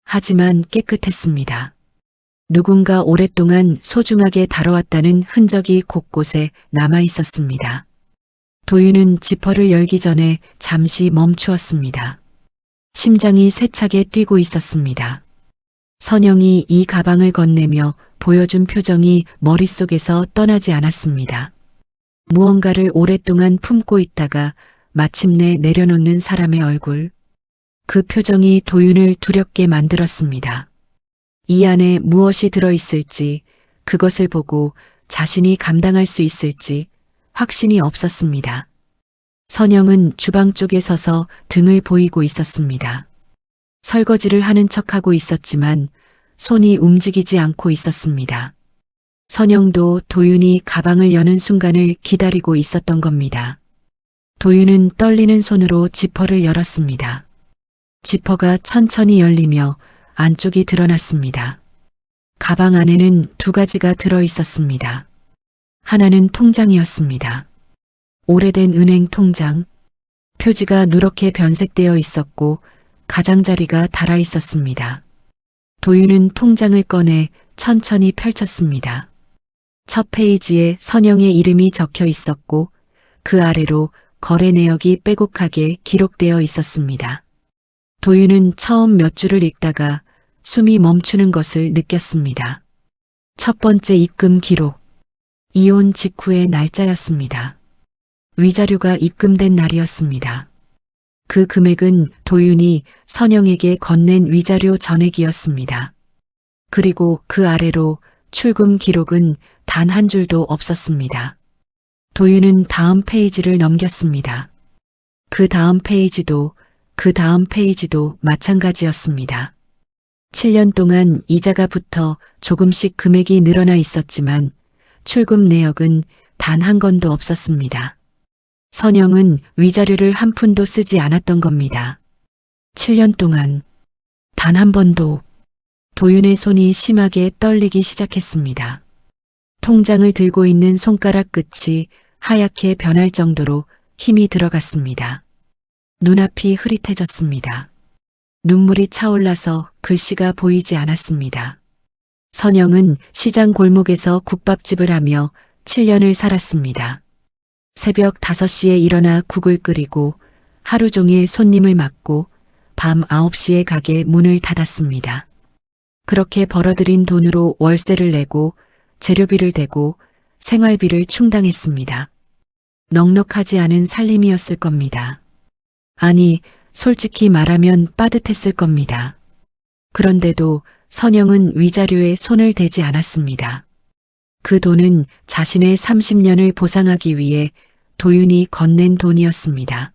하지만 깨끗했습니다. 누군가 오랫동안 소중하게 다뤄왔다는 흔적이 곳곳에 남아 있었습니다. 도윤은 지퍼를 열기 전에 잠시 멈추었습니다. 심장이 세차게 뛰고 있었습니다. 선영이 이 가방을 건네며 보여준 표정이 머릿속에서 떠나지 않았습니다. 무언가를 오랫동안 품고 있다가 마침내 내려놓는 사람의 얼굴. 그 표정이 도윤을 두렵게 만들었습니다. 이 안에 무엇이 들어있을지, 그것을 보고 자신이 감당할 수 있을지 확신이 없었습니다. 선영은 주방 쪽에 서서 등을 보이고 있었습니다. 설거지를 하는 척하고 있었지만 손이 움직이지 않고 있었습니다. 선영도 도윤이 가방을 여는 순간을 기다리고 있었던 겁니다. 도윤은 떨리는 손으로 지퍼를 열었습니다. 지퍼가 천천히 열리며 안쪽이 드러났습니다. 가방 안에는 두 가지가 들어 있었습니다. 하나는 통장이었습니다. 오래된 은행 통장. 표지가 누렇게 변색되어 있었고 가장자리가 달아 있었습니다. 도윤은 통장을 꺼내 천천히 펼쳤습니다. 첫 페이지에 선영의 이름이 적혀 있었고 그 아래로 거래 내역이 빼곡하게 기록되어 있었습니다. 도윤은 처음 몇 줄을 읽다가 숨이 멈추는 것을 느꼈습니다. 첫 번째 입금 기록. 이혼 직후의 날짜였습니다. 위자료가 입금된 날이었습니다. 그 금액은 도윤이 선영에게 건넨 위자료 전액이었습니다. 그리고 그 아래로 출금 기록은 단 한 줄도 없었습니다. 도윤은 다음 페이지를 넘겼습니다. 그 다음 페이지도 마찬가지였습니다. 7년 동안 이자가 붙어 조금씩 금액이 늘어나 있었지만 출금 내역은 단 한 건도 없었습니다. 선영은 위자료를 한 푼도 쓰지 않았던 겁니다. 7년 동안 단 한 번도. 도윤의 손이 심하게 떨리기 시작했습니다. 통장을 들고 있는 손가락 끝이 하얗게 변할 정도로 힘이 들어갔습니다. 눈앞이 흐릿해졌습니다. 눈물이 차올라서 글씨가 보이지 않았습니다. 선영은 시장 골목에서 국밥집을 하며 7년을 살았습니다. 새벽 5시에 일어나 국을 끓이고 하루 종일 손님을 맡고 밤 9시에 가게 문을 닫았습니다. 그렇게 벌어들인 돈으로 월세를 내고 재료비를 대고 생활비를 충당했습니다. 넉넉하지 않은 살림이었을 겁니다. 아니, 솔직히 말하면 빠듯했을 겁니다. 그런데도 선영은 위자료에 손을 대지 않았습니다. 그 돈은 자신의 30년을 보상하기 위해 도윤이 건넨 돈이었습니다.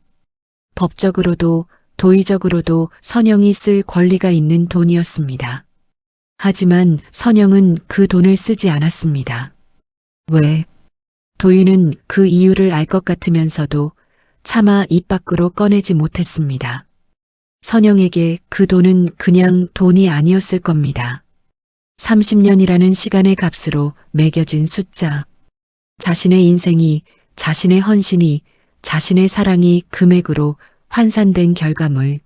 법적으로도 도의적으로도 선영이 쓸 권리가 있는 돈이었습니다. 하지만 선영은 그 돈을 쓰지 않았습니다. 왜? 도윤은 그 이유를 알 것 같으면서도 차마 입 밖으로 꺼내지 못했습니다. 선영에게 그 돈은 그냥 돈이 아니었을 겁니다. 30년이라는 시간의 값으로 매겨진 숫자. 자신의 인생이, 자신의 헌신이, 자신의 사랑이 금액으로 환산된 결과물.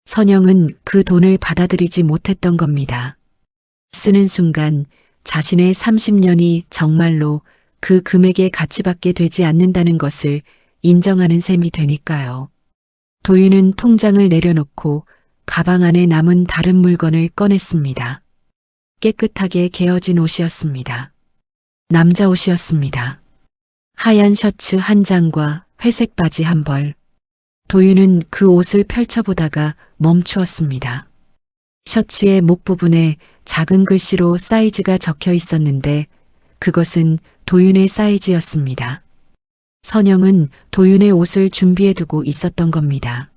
선영은 그 돈을 받아들이지 못했던 겁니다. 쓰는 순간 자신의 30년이 정말로 그 금액의 가치밖에 되지 않는다는 것을 인정하는 셈이 되니까요. 도윤은 통장을 내려놓고 가방 안에 남은 다른 물건을 꺼냈습니다. 깨끗하게 개어진 옷이었습니다. 남자 옷이었습니다. 하얀 셔츠 한 장과 회색 바지 한 벌. 도윤은 그 옷을 펼쳐보다가 멈추었습니다. 셔츠의 목 부분에 작은 글씨로 사이즈가 적혀 있었는데 그것은 도윤의 사이즈였습니다. 선영은 도윤의 옷을 준비해두고 있었던 겁니다.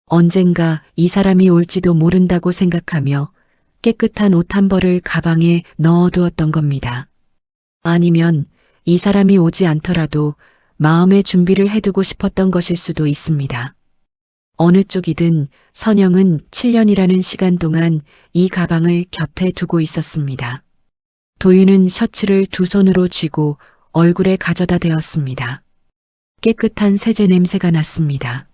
언젠가 이 사람이 올지도 모른다고 생각하며 깨끗한 옷 한 벌을 가방에 넣어두었던 겁니다. 아니면 이 사람이 오지 않더라도 마음의 준비를 해두고 싶었던 것일 수도 있습니다. 어느 쪽이든 선영은 7년이라는 시간 동안 이 가방을 곁에 두고 있었습니다. 도윤은 셔츠를 두 손으로 쥐고 얼굴에 가져다 대었습니다. 깨끗한 세제 냄새가 났습니다.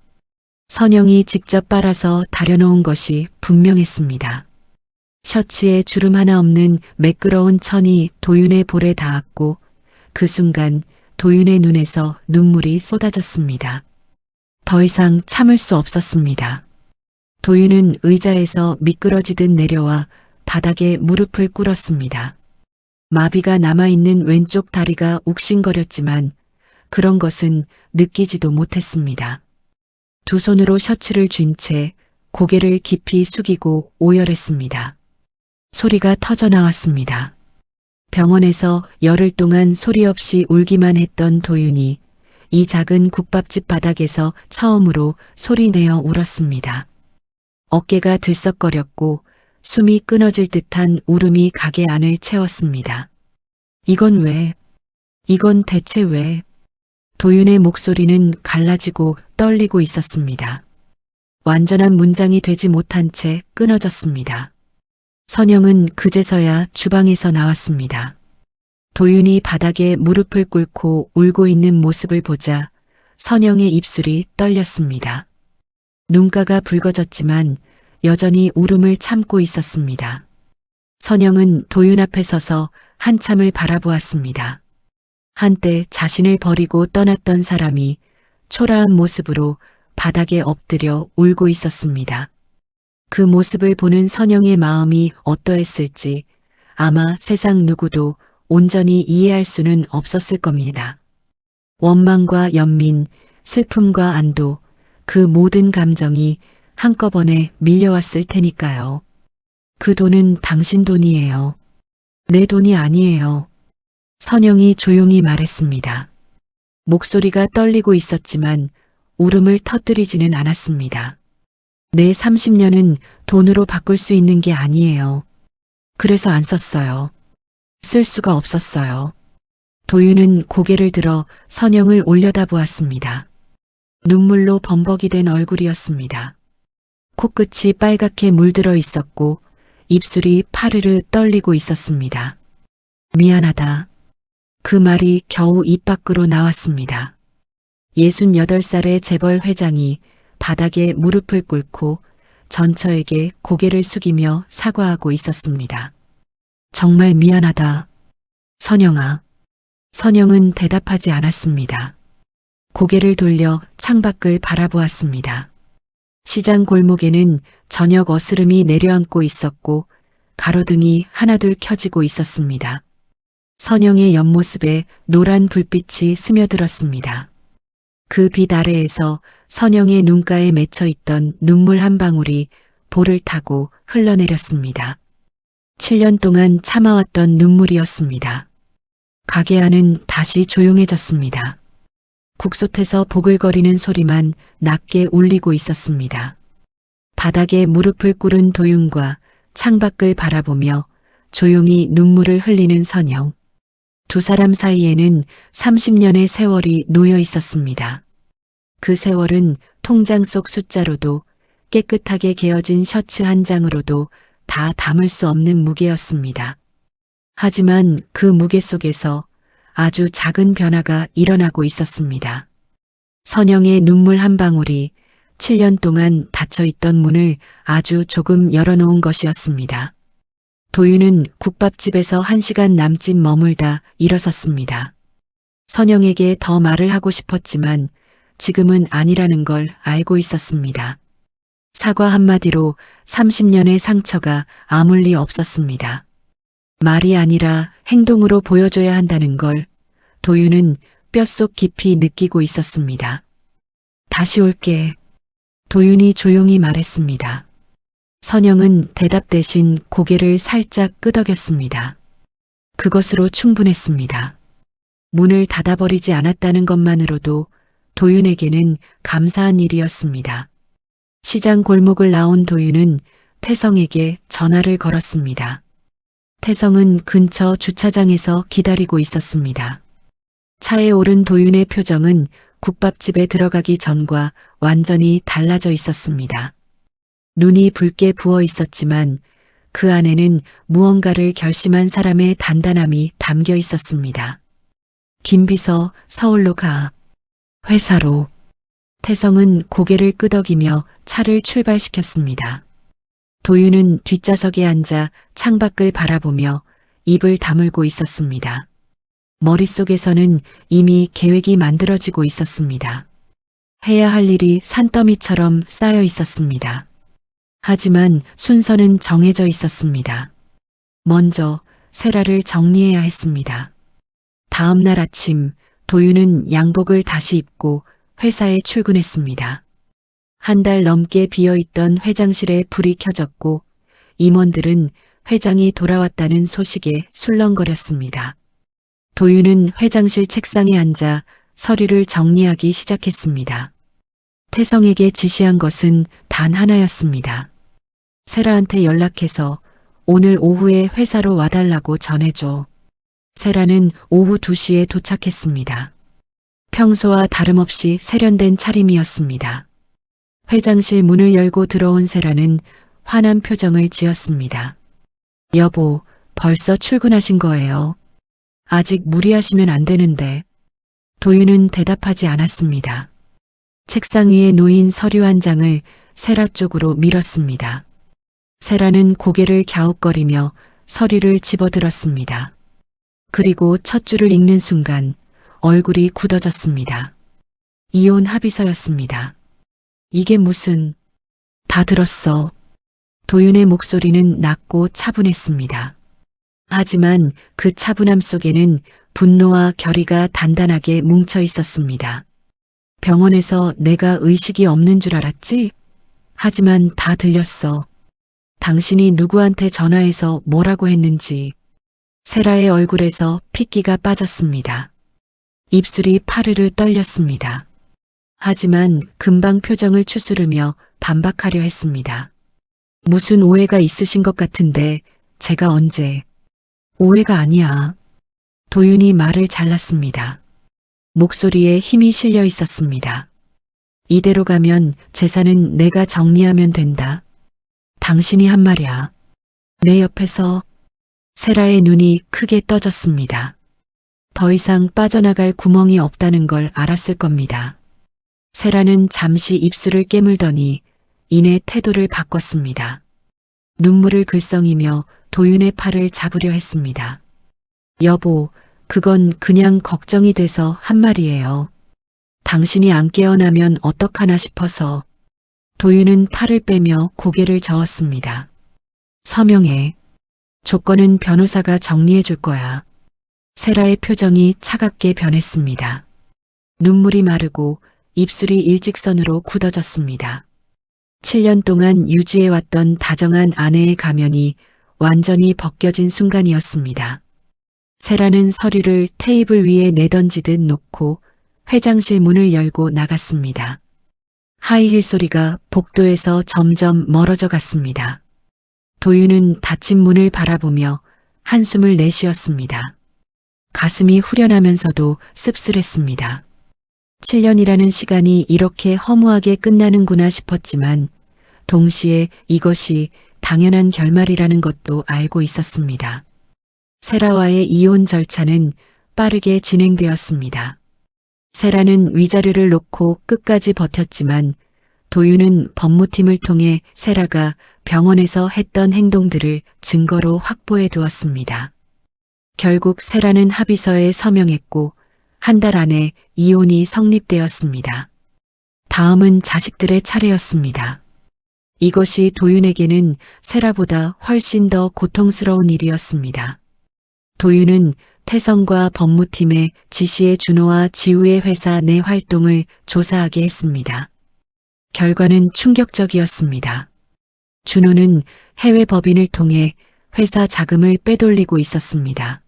선영이 직접 빨아서 다려놓은 것이 분명했습니다. 셔츠에 주름 하나 없는 매끄러운 천이 도윤의 볼에 닿았고 그 순간 도윤의 눈에서 눈물이 쏟아졌습니다. 더 이상 참을 수 없었습니다. 도윤은 의자에서 미끄러지듯 내려와 바닥에 무릎을 꿇었습니다. 마비가 남아있는 왼쪽 다리가 욱신거렸지만 그런 것은 느끼지도 못했습니다. 두 손으로 셔츠를 쥔 채 고개를 깊이 숙이고 오열했습니다. 소리가 터져나왔습니다. 병원에서 열흘 동안 소리 없이 울기만 했던 도윤이 이 작은 국밥집 바닥에서 처음으로 소리내어 울었습니다. 어깨가 들썩거렸고 숨이 끊어질 듯한 울음이 가게 안을 채웠습니다. 이건 왜? 이건 대체 왜? 도윤의 목소리는 갈라지고 떨리고 있었습니다. 완전한 문장이 되지 못한 채 끊어졌습니다. 선영은 그제서야 주방에서 나왔습니다. 도윤이 바닥에 무릎을 꿇고 울고 있는 모습을 보자 선영의 입술이 떨렸습니다. 눈가가 붉어졌지만 여전히 울음을 참고 있었습니다. 선영은 도윤 앞에 서서 한참을 바라보았습니다. 한때 자신을 버리고 떠났던 사람이 초라한 모습으로 바닥에 엎드려 울고 있었습니다. 그 모습을 보는 선영의 마음이 어떠했을지 아마 세상 누구도 온전히 이해할 수는 없었을 겁니다. 원망과 연민, 슬픔과 안도, 그 모든 감정이 한꺼번에 밀려왔을 테니까요. 그 돈은 당신 돈이에요. 내 돈이 아니에요. 선영이 조용히 말했습니다. 목소리가 떨리고 있었지만 울음을 터뜨리지는 않았습니다. 내 30년은 돈으로 바꿀 수 있는 게 아니에요. 그래서 안 썼어요. 쓸 수가 없었어요. 도윤은 고개를 들어 선영을 올려다보았습니다. 눈물로 범벅이 된 얼굴이었습니다. 코끝이 빨갛게 물들어 있었고 입술이 파르르 떨리고 있었습니다. 미안하다. 그 말이 겨우 입 밖으로 나왔습니다. 68살의 재벌 회장이 바닥에 무릎을 꿇고 전처에게 고개를 숙이며 사과하고 있었습니다. 정말 미안하다. 선영아. 선영은 대답하지 않았습니다. 고개를 돌려 창밖을 바라보았습니다. 시장 골목에는 저녁 어스름이 내려앉고 있었고 가로등이 하나둘 켜지고 있었습니다. 선영의 옆모습에 노란 불빛이 스며들었습니다. 그 빛 아래에서 선영의 눈가에 맺혀 있던 눈물 한 방울이 볼을 타고 흘러내렸습니다. 7년 동안 참아왔던 눈물이었습니다. 가게 안은 다시 조용해졌습니다. 국솥에서 보글거리는 소리만 낮게 울리고 있었습니다. 바닥에 무릎을 꿇은 도윤과 창밖을 바라보며 조용히 눈물을 흘리는 선영. 두 사람 사이에는 30년의 세월이 놓여 있었습니다. 그 세월은 통장 속 숫자로도 깨끗하게 개어진 셔츠 한 장으로도 다 담을 수 없는 무게였습니다. 하지만 그 무게 속에서 아주 작은 변화가 일어나고 있었습니다. 선영의 눈물 한 방울이 7년 동안 닫혀있던 문을 아주 조금 열어놓은 것이었습니다. 도윤은 국밥집에서 1시간 남짓 머물다 일어섰습니다. 선영에게 더 말을 하고 싶었지만 지금은 아니라는 걸 알고 있었습니다. 사과 한마디로 30년의 상처가 아물 리 없었습니다. 말이 아니라 행동으로 보여줘야 한다는 걸 도윤은 뼛속 깊이 느끼고 있었습니다. 다시 올게. 도윤이 조용히 말했습니다. 선영은 대답 대신 고개를 살짝 끄덕였습니다. 그것으로 충분했습니다. 문을 닫아버리지 않았다는 것만으로도 도윤에게는 감사한 일이었습니다. 시장 골목을 나온 도윤은 태성에게 전화를 걸었습니다. 태성은 근처 주차장에서 기다리고 있었습니다. 차에 오른 도윤의 표정은 국밥집에 들어가기 전과 완전히 달라져 있었습니다. 눈이 붉게 부어 있었지만 그 안에는 무언가를 결심한 사람의 단단함이 담겨 있었습니다. 김비서, 서울로 가. 회사로. 태성은 고개를 끄덕이며 차를 출발시켰습니다. 도윤은 뒷좌석에 앉아 창밖을 바라보며 입을 다물고 있었습니다. 머릿속에서는 이미 계획이 만들어지고 있었습니다. 해야 할 일이 산더미처럼 쌓여 있었습니다. 하지만 순서는 정해져 있었습니다. 먼저 세라를 정리해야 했습니다. 다음 날 아침 도윤은 양복을 다시 입고 회사에 출근했습니다. 한 달 넘게 비어있던 회장실에 불이 켜졌고 임원들은 회장이 돌아왔다는 소식에 술렁거렸습니다. 도윤은 회장실 책상에 앉아 서류를 정리하기 시작했습니다. 태성에게 지시한 것은 단 하나였습니다. 세라한테 연락해서 오늘 오후에 회사로 와달라고 전해줘. 세라는 오후 2시에 도착했습니다. 평소와 다름없이 세련된 차림이었습니다. 회장실 문을 열고 들어온 세라는 화난 표정을 지었습니다. 여보, 벌써 출근하신 거예요? 아직 무리하시면 안 되는데. 도윤은 대답하지 않았습니다. 책상 위에 놓인 서류 한 장을 세라 쪽으로 밀었습니다. 세라는 고개를 갸웃거리며 서류를 집어들었습니다. 그리고 첫 줄을 읽는 순간 얼굴이 굳어졌습니다. 이혼 합의서였습니다. 이게 무슨... 다 들었어. 도윤의 목소리는 낮고 차분했습니다. 하지만 그 차분함 속에는 분노와 결의가 단단하게 뭉쳐 있었습니다. 병원에서 내가 의식이 없는 줄 알았지? 하지만 다 들렸어. 당신이 누구한테 전화해서 뭐라고 했는지. 세라의 얼굴에서 핏기가 빠졌습니다. 입술이 파르르 떨렸습니다. 하지만 금방 표정을 추스르며 반박하려 했습니다. 무슨 오해가 있으신 것 같은데 제가 언제... 오해가 아니야. 도윤이 말을 잘랐습니다. 목소리에 힘이 실려 있었습니다. 이대로 가면 재산은 내가 정리하면 된다. 당신이 한 말이야. 내 옆에서... 세라의 눈이 크게 떠졌습니다. 더 이상 빠져나갈 구멍이 없다는 걸 알았을 겁니다. 세라는 잠시 입술을 깨물더니 이내 태도를 바꿨습니다. 눈물을 글썽이며 도윤의 팔을 잡으려 했습니다. 여보, 그건 그냥 걱정이 돼서 한 말이에요. 당신이 안 깨어나면 어떡하나 싶어서. 도윤은 팔을 빼며 고개를 저었습니다. 서명해. 조건은 변호사가 정리해 줄 거야. 세라의 표정이 차갑게 변했습니다. 눈물이 마르고 입술이 일직선으로 굳어졌습니다. 7년 동안 유지해왔던 다정한 아내의 가면이 완전히 벗겨진 순간이었습니다. 세라는 서류를 테이블 위에 내던지듯 놓고 회장실 문을 열고 나갔습니다. 하이힐 소리가 복도에서 점점 멀어져 갔습니다. 도윤은 닫힌 문을 바라보며 한숨을 내쉬었습니다. 가슴이 후련하면서도 씁쓸했습니다. 7년이라는 시간이 이렇게 허무하게 끝나는구나 싶었지만 동시에 이것이 당연한 결말이라는 것도 알고 있었습니다. 세라와의 이혼 절차는 빠르게 진행되었습니다. 세라는 위자료를 놓고 끝까지 버텼지만 도윤은 법무팀을 통해 세라가 병원에서 했던 행동들을 증거로 확보해 두었습니다. 결국 세라는 합의서에 서명했고 한 달 안에 이혼이 성립되었습니다. 다음은 자식들의 차례였습니다. 이것이 도윤에게는 세라보다 훨씬 더 고통스러운 일이었습니다. 도윤은 태성과 법무팀의 지시에 준호와 지우의 회사 내 활동을 조사하게 했습니다. 결과는 충격적이었습니다. 준호는 해외 법인을 통해 회사 자금을 빼돌리고 있었습니다.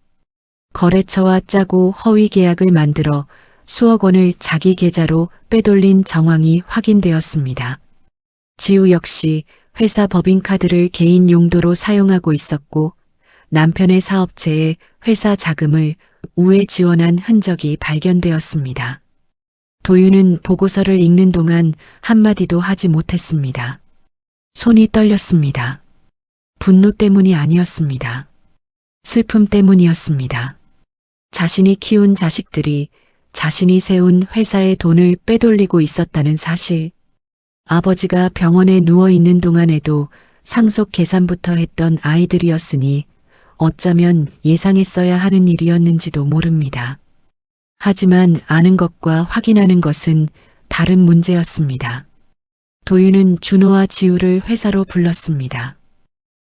거래처와 짜고 허위 계약을 만들어 수억 원을 자기 계좌로 빼돌린 정황이 확인되었습니다. 지우 역시 회사 법인카드를 개인 용도로 사용하고 있었고 남편의 사업체에 회사 자금을 우회 지원한 흔적이 발견되었습니다. 도윤은 보고서를 읽는 동안 한마디도 하지 못했습니다. 손이 떨렸습니다. 분노 때문이 아니었습니다. 슬픔 때문이었습니다. 자신이 키운 자식들이 자신이 세운 회사의 돈을 빼돌리고 있었다는 사실. 아버지가 병원에 누워 있는 동안에도 상속 계산부터 했던 아이들이었으니 어쩌면 예상했어야 하는 일이었는지도 모릅니다. 하지만 아는 것과 확인하는 것은 다른 문제였습니다. 도윤은 준호와 지우를 회사로 불렀습니다.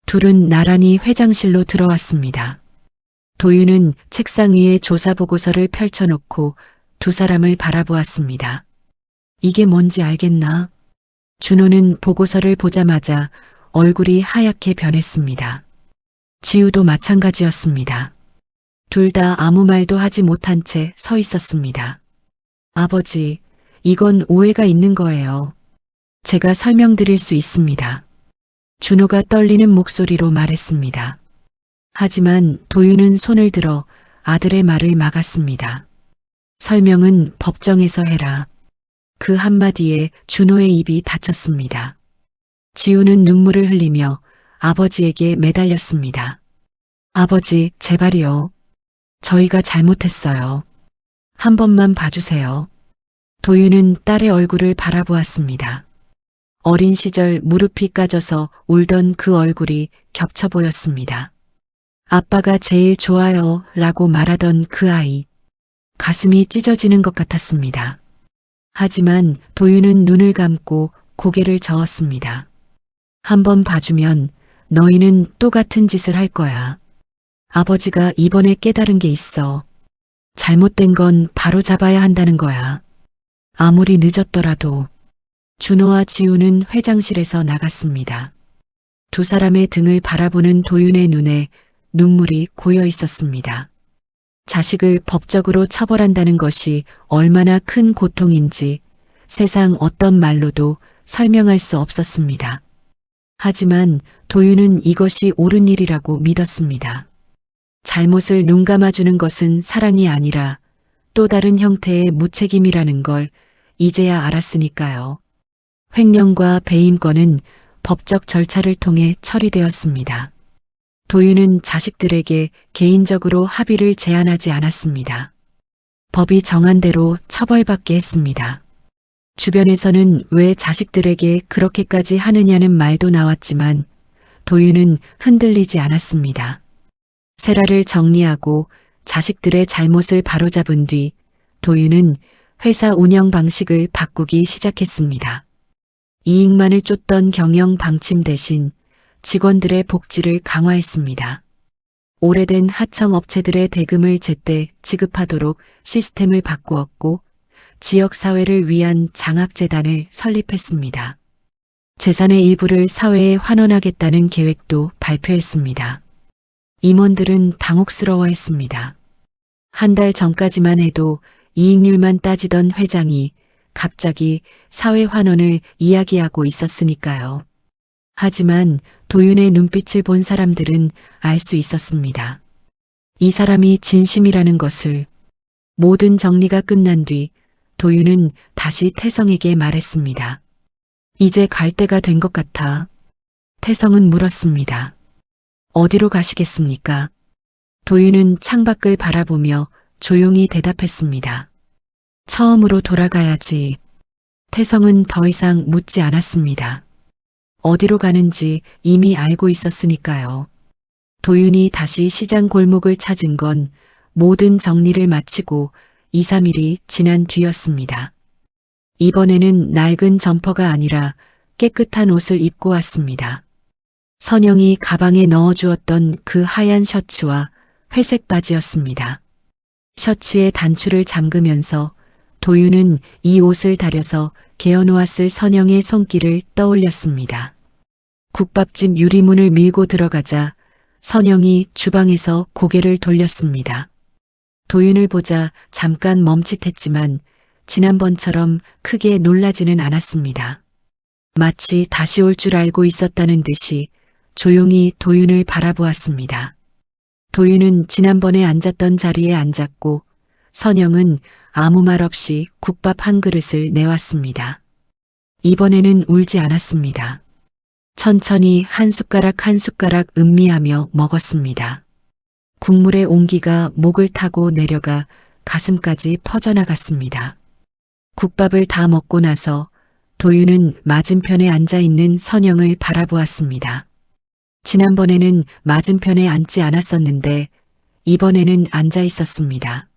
둘은 나란히 회장실로 들어왔습니다. 도윤은 책상 위에 조사 보고서를 펼쳐놓고 두 사람을 바라보았습니다. 이게 뭔지 알겠나? 준호는 보고서를 보자마자 얼굴이 하얗게 변했습니다. 지우도 마찬가지였습니다. 둘 다 아무 말도 하지 못한 채 서 있었습니다. 아버지, 이건 오해가 있는 거예요. 제가 설명드릴 수 있습니다. 준호가 떨리는 목소리로 말했습니다. 하지만 도윤은 손을 들어 아들의 말을 막았습니다. 설명은 법정에서 해라. 그 한마디에 준호의 입이 닫혔습니다. 지우는 눈물을 흘리며 아버지에게 매달렸습니다. 아버지, 제발이요. 저희가 잘못했어요. 한 번만 봐주세요. 도윤은 딸의 얼굴을 바라보았습니다. 어린 시절 무릎이 까져서 울던 그 얼굴이 겹쳐 보였습니다. 아빠가 제일 좋아요 라고 말하던 그 아이. 가슴이 찢어지는 것 같았습니다. 하지만 도윤은 눈을 감고 고개를 저었습니다. 한 번 봐주면 너희는 또 같은 짓을 할 거야. 아버지가 이번에 깨달은 게 있어. 잘못된 건 바로 잡아야 한다는 거야. 아무리 늦었더라도. 준호와 지우는 회장실에서 나갔습니다. 두 사람의 등을 바라보는 도윤의 눈에 눈물이 고여 있었습니다. 자식을 법적으로 처벌한다는 것이 얼마나 큰 고통인지 세상 어떤 말로도 설명할 수 없었습니다. 하지만 도윤은 이것이 옳은 일이라고 믿었습니다. 잘못을 눈 감아주는 것은 사랑이 아니라 또 다른 형태의 무책임이라는 걸 이제야 알았으니까요. 횡령과 배임권은 법적 절차를 통해 처리되었습니다. 도윤은 자식들에게 개인적으로 합의를 제안하지 않았습니다. 법이 정한 대로 처벌받게 했습니다. 주변에서는 왜 자식들에게 그렇게까지 하느냐는 말도 나왔지만 도윤은 흔들리지 않았습니다. 세라를 정리하고 자식들의 잘못을 바로잡은 뒤 도윤은 회사 운영 방식을 바꾸기 시작했습니다. 이익만을 쫓던 경영 방침 대신 직원들의 복지를 강화했습니다. 오래된 하청 업체들의 대금을 제때 지급하도록 시스템을 바꾸었고 지역사회를 위한 장학재단을 설립했습니다. 재산의 일부를 사회에 환원하겠다는 계획도 발표했습니다. 임원들은 당혹스러워했습니다. 한 달 전까지만 해도 이익률만 따지던 회장이 갑자기 사회 환원을 이야기하고 있었으니까요. 하지만 도윤의 눈빛을 본 사람들은 알 수 있었습니다. 이 사람이 진심이라는 것을. 모든 정리가 끝난 뒤 도윤은 다시 태성에게 말했습니다. 이제 갈 때가 된 것 같아. 태성은 물었습니다. 어디로 가시겠습니까? 도윤은 창밖을 바라보며 조용히 대답했습니다. 처음으로 돌아가야지. 태성은 더 이상 묻지 않았습니다. 어디로 가는지 이미 알고 있었으니까요. 도윤이 다시 시장 골목을 찾은 건 모든 정리를 마치고 2, 3일이 지난 뒤였습니다. 이번에는 낡은 점퍼가 아니라 깨끗한 옷을 입고 왔습니다. 선영이 가방에 넣어주었던 그 하얀 셔츠와 회색 바지였습니다. 셔츠의 단추를 잠그면서 도윤은 이 옷을 다려서 개어놓았을 선영의 손길을 떠올렸습니다. 국밥집 유리문을 밀고 들어가자 선영이 주방에서 고개를 돌렸습니다. 도윤을 보자 잠깐 멈칫했지만 지난번처럼 크게 놀라지는 않았습니다. 마치 다시 올 줄 알고 있었다는 듯이 조용히 도윤을 바라보았습니다. 도윤은 지난번에 앉았던 자리에 앉았고 선영은 아무 말 없이 국밥 한 그릇을 내왔습니다. 이번에는 울지 않았습니다. 천천히 한 숟가락 한 숟가락 음미하며 먹었습니다. 국물의 온기가 목을 타고 내려가 가슴까지 퍼져나갔습니다. 국밥을 다 먹고 나서 도윤은 맞은편에 앉아있는 선영을 바라보았습니다. 지난번에는 맞은편에 앉지 않았었는데 이번에는 앉아 있었습니다.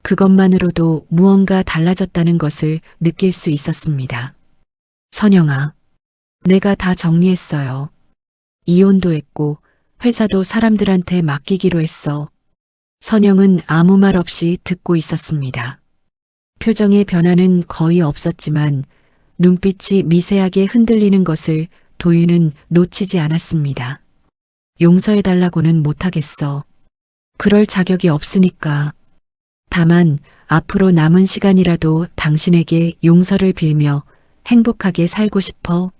그것만으로도 무언가 달라졌다는 것을 느낄 수 있었습니다. 선영아, 내가 다 정리했어요. 이혼도 했고 회사도 사람들한테 맡기기로 했어. 선영은 아무 말 없이 듣고 있었습니다. 표정의 변화는 거의 없었지만 눈빛이 미세하게 흔들리는 것을 도윤은 놓치지 않았습니다. 용서해달라고는 못하겠어. 그럴 자격이 없으니까. 다만 앞으로 남은 시간이라도 당신에게 용서를 빌며 행복하게 살고 싶어.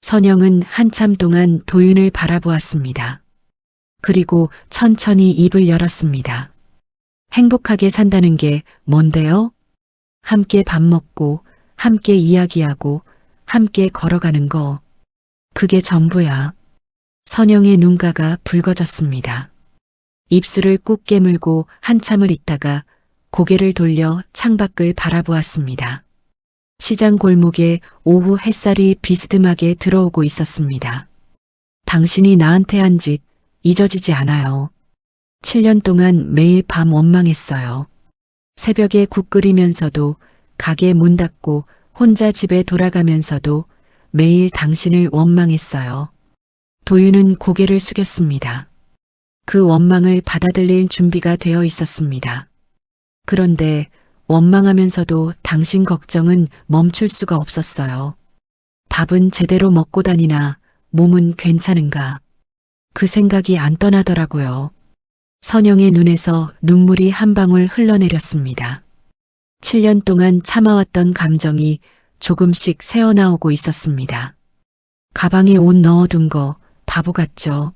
선영은 한참 동안 도윤을 바라보았습니다. 그리고 천천히 입을 열었습니다. 행복하게 산다는 게 뭔데요? 함께 밥 먹고, 함께 이야기하고, 함께 걸어가는 거. 그게 전부야. 선영의 눈가가 붉어졌습니다. 입술을 꾹 깨물고 한참을 있다가 고개를 돌려 창밖을 바라보았습니다. 시장 골목에 오후 햇살이 비스듬하게 들어오고 있었습니다. 당신이 나한테 한 짓 잊어지지 않아요. 7년 동안 매일 밤 원망했어요. 새벽에 국 끓이면서도 가게 문 닫고 혼자 집에 돌아가면서도 매일 당신을 원망했어요. 도윤은 고개를 숙였습니다. 그 원망을 받아들일 준비가 되어 있었습니다. 그런데 원망하면서도 당신 걱정은 멈출 수가 없었어요. 밥은 제대로 먹고 다니나 몸은 괜찮은가? 그 생각이 안 떠나더라고요. 선영의 눈에서 눈물이 한 방울 흘러내렸습니다. 7년 동안 참아왔던 감정이 조금씩 새어나오고 있었습니다. 가방에 옷 넣어둔 거 바보 같죠?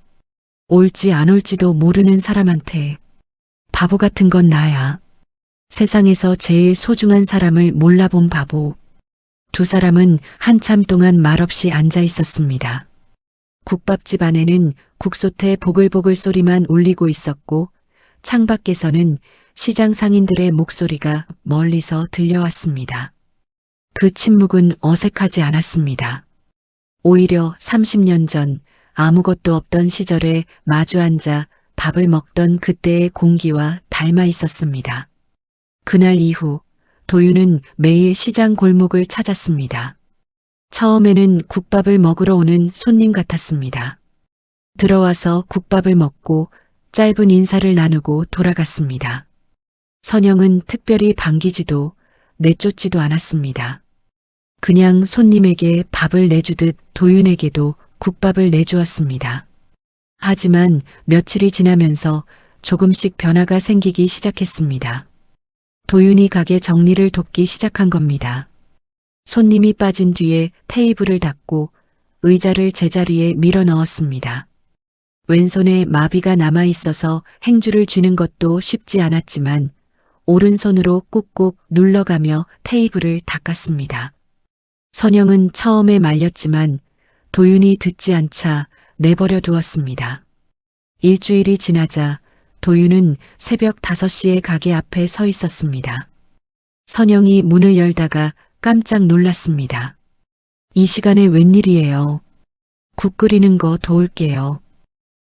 올지 안 올지도 모르는 사람한테 바보 같은 건 나야. 세상에서 제일 소중한 사람을 몰라본 바보. 두 사람은 한참 동안 말없이 앉아 있었습니다. 국밥집 안에는 국솥의 보글보글 소리만 울리고 있었고 창밖에서는 시장 상인들의 목소리가 멀리서 들려왔습니다. 그 침묵은 어색하지 않았습니다. 오히려 30년 전 아무것도 없던 시절에 마주 앉아 밥을 먹던 그때의 공기와 닮아 있었습니다. 그날 이후 도윤은 매일 시장 골목을 찾았습니다. 처음에는 국밥을 먹으러 오는 손님 같았습니다. 들어와서 국밥을 먹고 짧은 인사를 나누고 돌아갔습니다. 선영은 특별히 반기지도 내쫓지도 않았습니다. 그냥 손님에게 밥을 내주듯 도윤에게도 국밥을 내주었습니다. 하지만 며칠이 지나면서 조금씩 변화가 생기기 시작했습니다. 도윤이 가게 정리를 돕기 시작한 겁니다. 손님이 빠진 뒤에 테이블을 닫고 의자를 제자리에 밀어 넣었습니다. 왼손에 마비가 남아 있어서 행주를 쥐는 것도 쉽지 않았지만 오른손으로 꾹꾹 눌러가며 테이블을 닦았습니다. 선영은 처음에 말렸지만 도윤이 듣지 않자 내버려 두었습니다. 일주일이 지나자 도윤은 새벽 5시에 가게 앞에 서 있었습니다. 선영이 문을 열다가 깜짝 놀랐습니다. 이 시간에 웬일이에요? 국 끓이는 거 도울게요.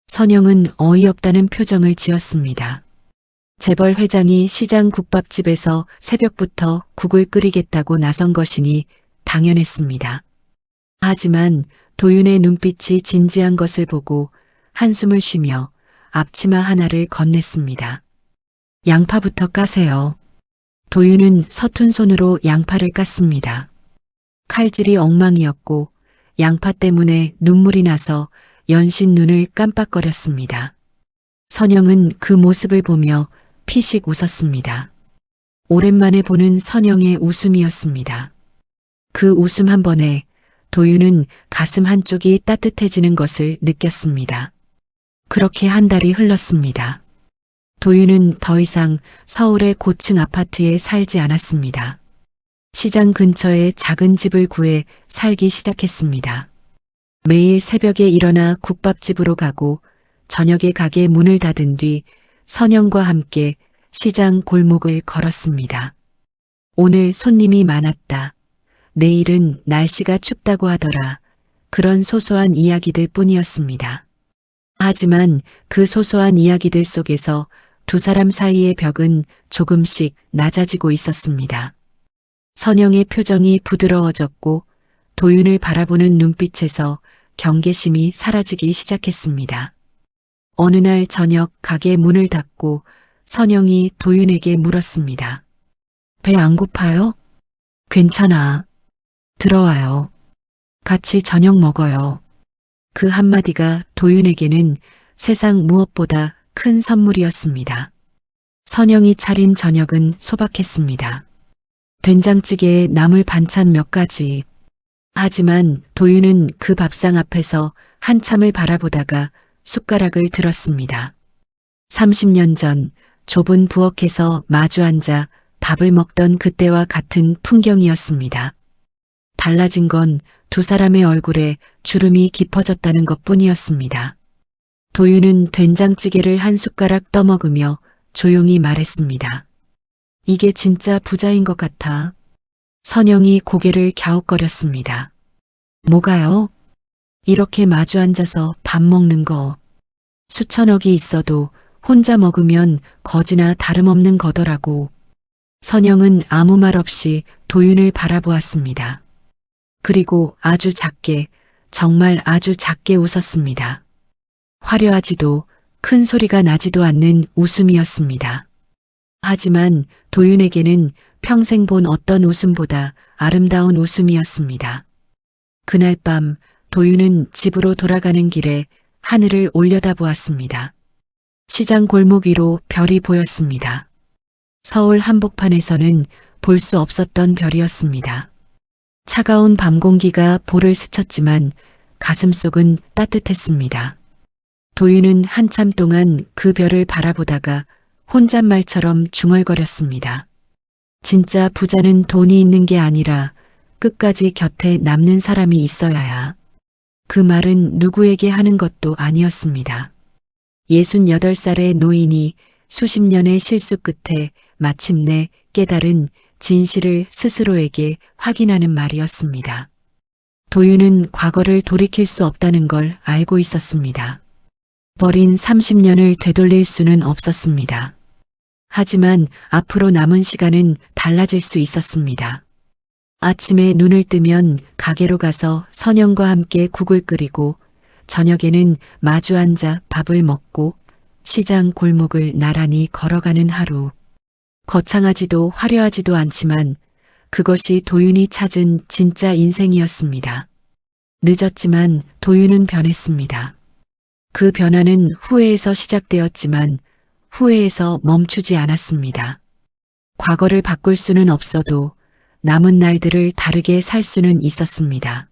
선영은 어이없다는 표정을 지었습니다. 재벌 회장이 시장 국밥집에서 새벽부터 국을 끓이겠다고 나선 것이니 당연했습니다. 하지만 도윤의 눈빛이 진지한 것을 보고 한숨을 쉬며 앞치마 하나를 건넸습니다. 양파부터 까세요. 도윤은 서툰 손으로 양파를 깠습니다. 칼질이 엉망이었고 양파 때문에 눈물이 나서 연신 눈을 깜빡거렸습니다. 선영은 그 모습을 보며 피식 웃었습니다. 오랜만에 보는 선영의 웃음이었습니다. 그 웃음 한 번에 도윤은 가슴 한쪽이 따뜻해지는 것을 느꼈습니다. 그렇게 한 달이 흘렀습니다. 도윤은 더 이상 서울의 고층 아파트에 살지 않았습니다. 시장 근처에 작은 집을 구해 살기 시작했습니다. 매일 새벽에 일어나 국밥집으로 가고 저녁에 가게 문을 닫은 뒤 선영과 함께 시장 골목을 걸었습니다. 오늘 손님이 많았다. 내일은 날씨가 춥다고 하더라. 그런 소소한 이야기들 뿐이었습니다. 하지만 그 소소한 이야기들 속에서 두 사람 사이의 벽은 조금씩 낮아지고 있었습니다. 선영의 표정이 부드러워졌고 도윤을 바라보는 눈빛에서 경계심이 사라지기 시작했습니다. 어느 날 저녁 가게 문을 닫고 선영이 도윤에게 물었습니다. 배 안 고파요? 괜찮아. 들어와요. 같이 저녁 먹어요. 그 한마디가 도윤에게는 세상 무엇보다 큰 선물이었습니다. 선영이 차린 저녁은 소박했습니다. 된장찌개에 나물 반찬 몇 가지. 하지만 도윤은 그 밥상 앞에서 한참을 바라보다가 숟가락을 들었습니다. 30년 전 좁은 부엌에서 마주 앉아 밥을 먹던 그때와 같은 풍경이었습니다. 달라진 건 두 사람의 얼굴에 주름이 깊어졌다는 것뿐이었습니다. 도윤은 된장찌개를 한 숟가락 떠먹으며 조용히 말했습니다. 이게 진짜 부자인 것 같아. 선영이 고개를 갸웃거렸습니다. 뭐가요? 이렇게 마주 앉아서 밥 먹는 거. 수천억이 있어도 혼자 먹으면 거지나 다름없는 거더라고. 선영은 아무 말 없이 도윤을 바라보았습니다. 그리고 아주 작게, 정말 아주 작게 웃었습니다. 화려하지도 큰 소리가 나지도 않는 웃음이었습니다. 하지만 도윤에게는 평생 본 어떤 웃음보다 아름다운 웃음이었습니다. 그날 밤 도윤은 집으로 돌아가는 길에 하늘을 올려다보았습니다. 시장 골목 위로 별이 보였습니다. 서울 한복판에서는 볼 수 없었던 별이었습니다. 차가운 밤 공기가 볼을 스쳤지만 가슴속은 따뜻했습니다. 도윤은 한참 동안 그 별을 바라보다가 혼잣말처럼 중얼거렸습니다. 진짜 부자는 돈이 있는 게 아니라 끝까지 곁에 남는 사람이 있어야야. 그 말은 누구에게 하는 것도 아니었습니다. 68살의 노인이 수십 년의 실수 끝에 마침내 깨달은 진실을 스스로에게 확인하는 말이었습니다. 도윤은 과거를 돌이킬 수 없다는 걸 알고 있었습니다. 버린 30년을 되돌릴 수는 없었습니다. 하지만 앞으로 남은 시간은 달라질 수 있었습니다. 아침에 눈을 뜨면 가게로 가서 선영과 함께 국을 끓이고 저녁에는 마주 앉아 밥을 먹고 시장 골목을 나란히 걸어가는 하루. 거창하지도 화려하지도 않지만 그것이 도윤이 찾은 진짜 인생이었습니다. 늦었지만 도윤은 변했습니다. 그 변화는 후회에서 시작되었지만 후회에서 멈추지 않았습니다. 과거를 바꿀 수는 없어도 남은 날들을 다르게 살 수는 있었습니다.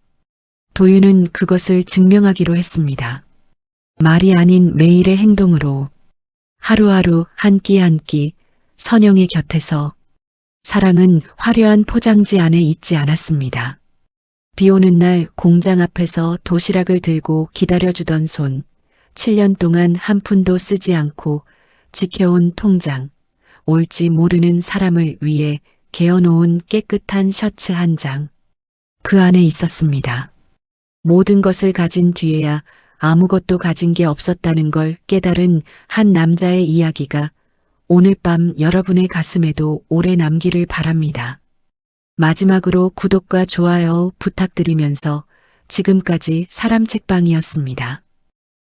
도윤은 그것을 증명하기로 했습니다. 말이 아닌 매일의 행동으로 하루하루 한 끼 한 끼 선영의 곁에서 사랑은 화려한 포장지 안에 있지 않았습니다. 비 오는 날 공장 앞에서 도시락을 들고 기다려주던 손, 7년 동안 한 푼도 쓰지 않고 지켜온 통장, 올지 모르는 사람을 위해 개어놓은 깨끗한 셔츠 한 장. 그 안에 있었습니다. 모든 것을 가진 뒤에야 아무것도 가진 게 없었다는 걸 깨달은 한 남자의 이야기가 오늘 밤 여러분의 가슴에도 오래 남기를 바랍니다. 마지막으로 구독과 좋아요 부탁드리면서 지금까지 사람 책방이었습니다.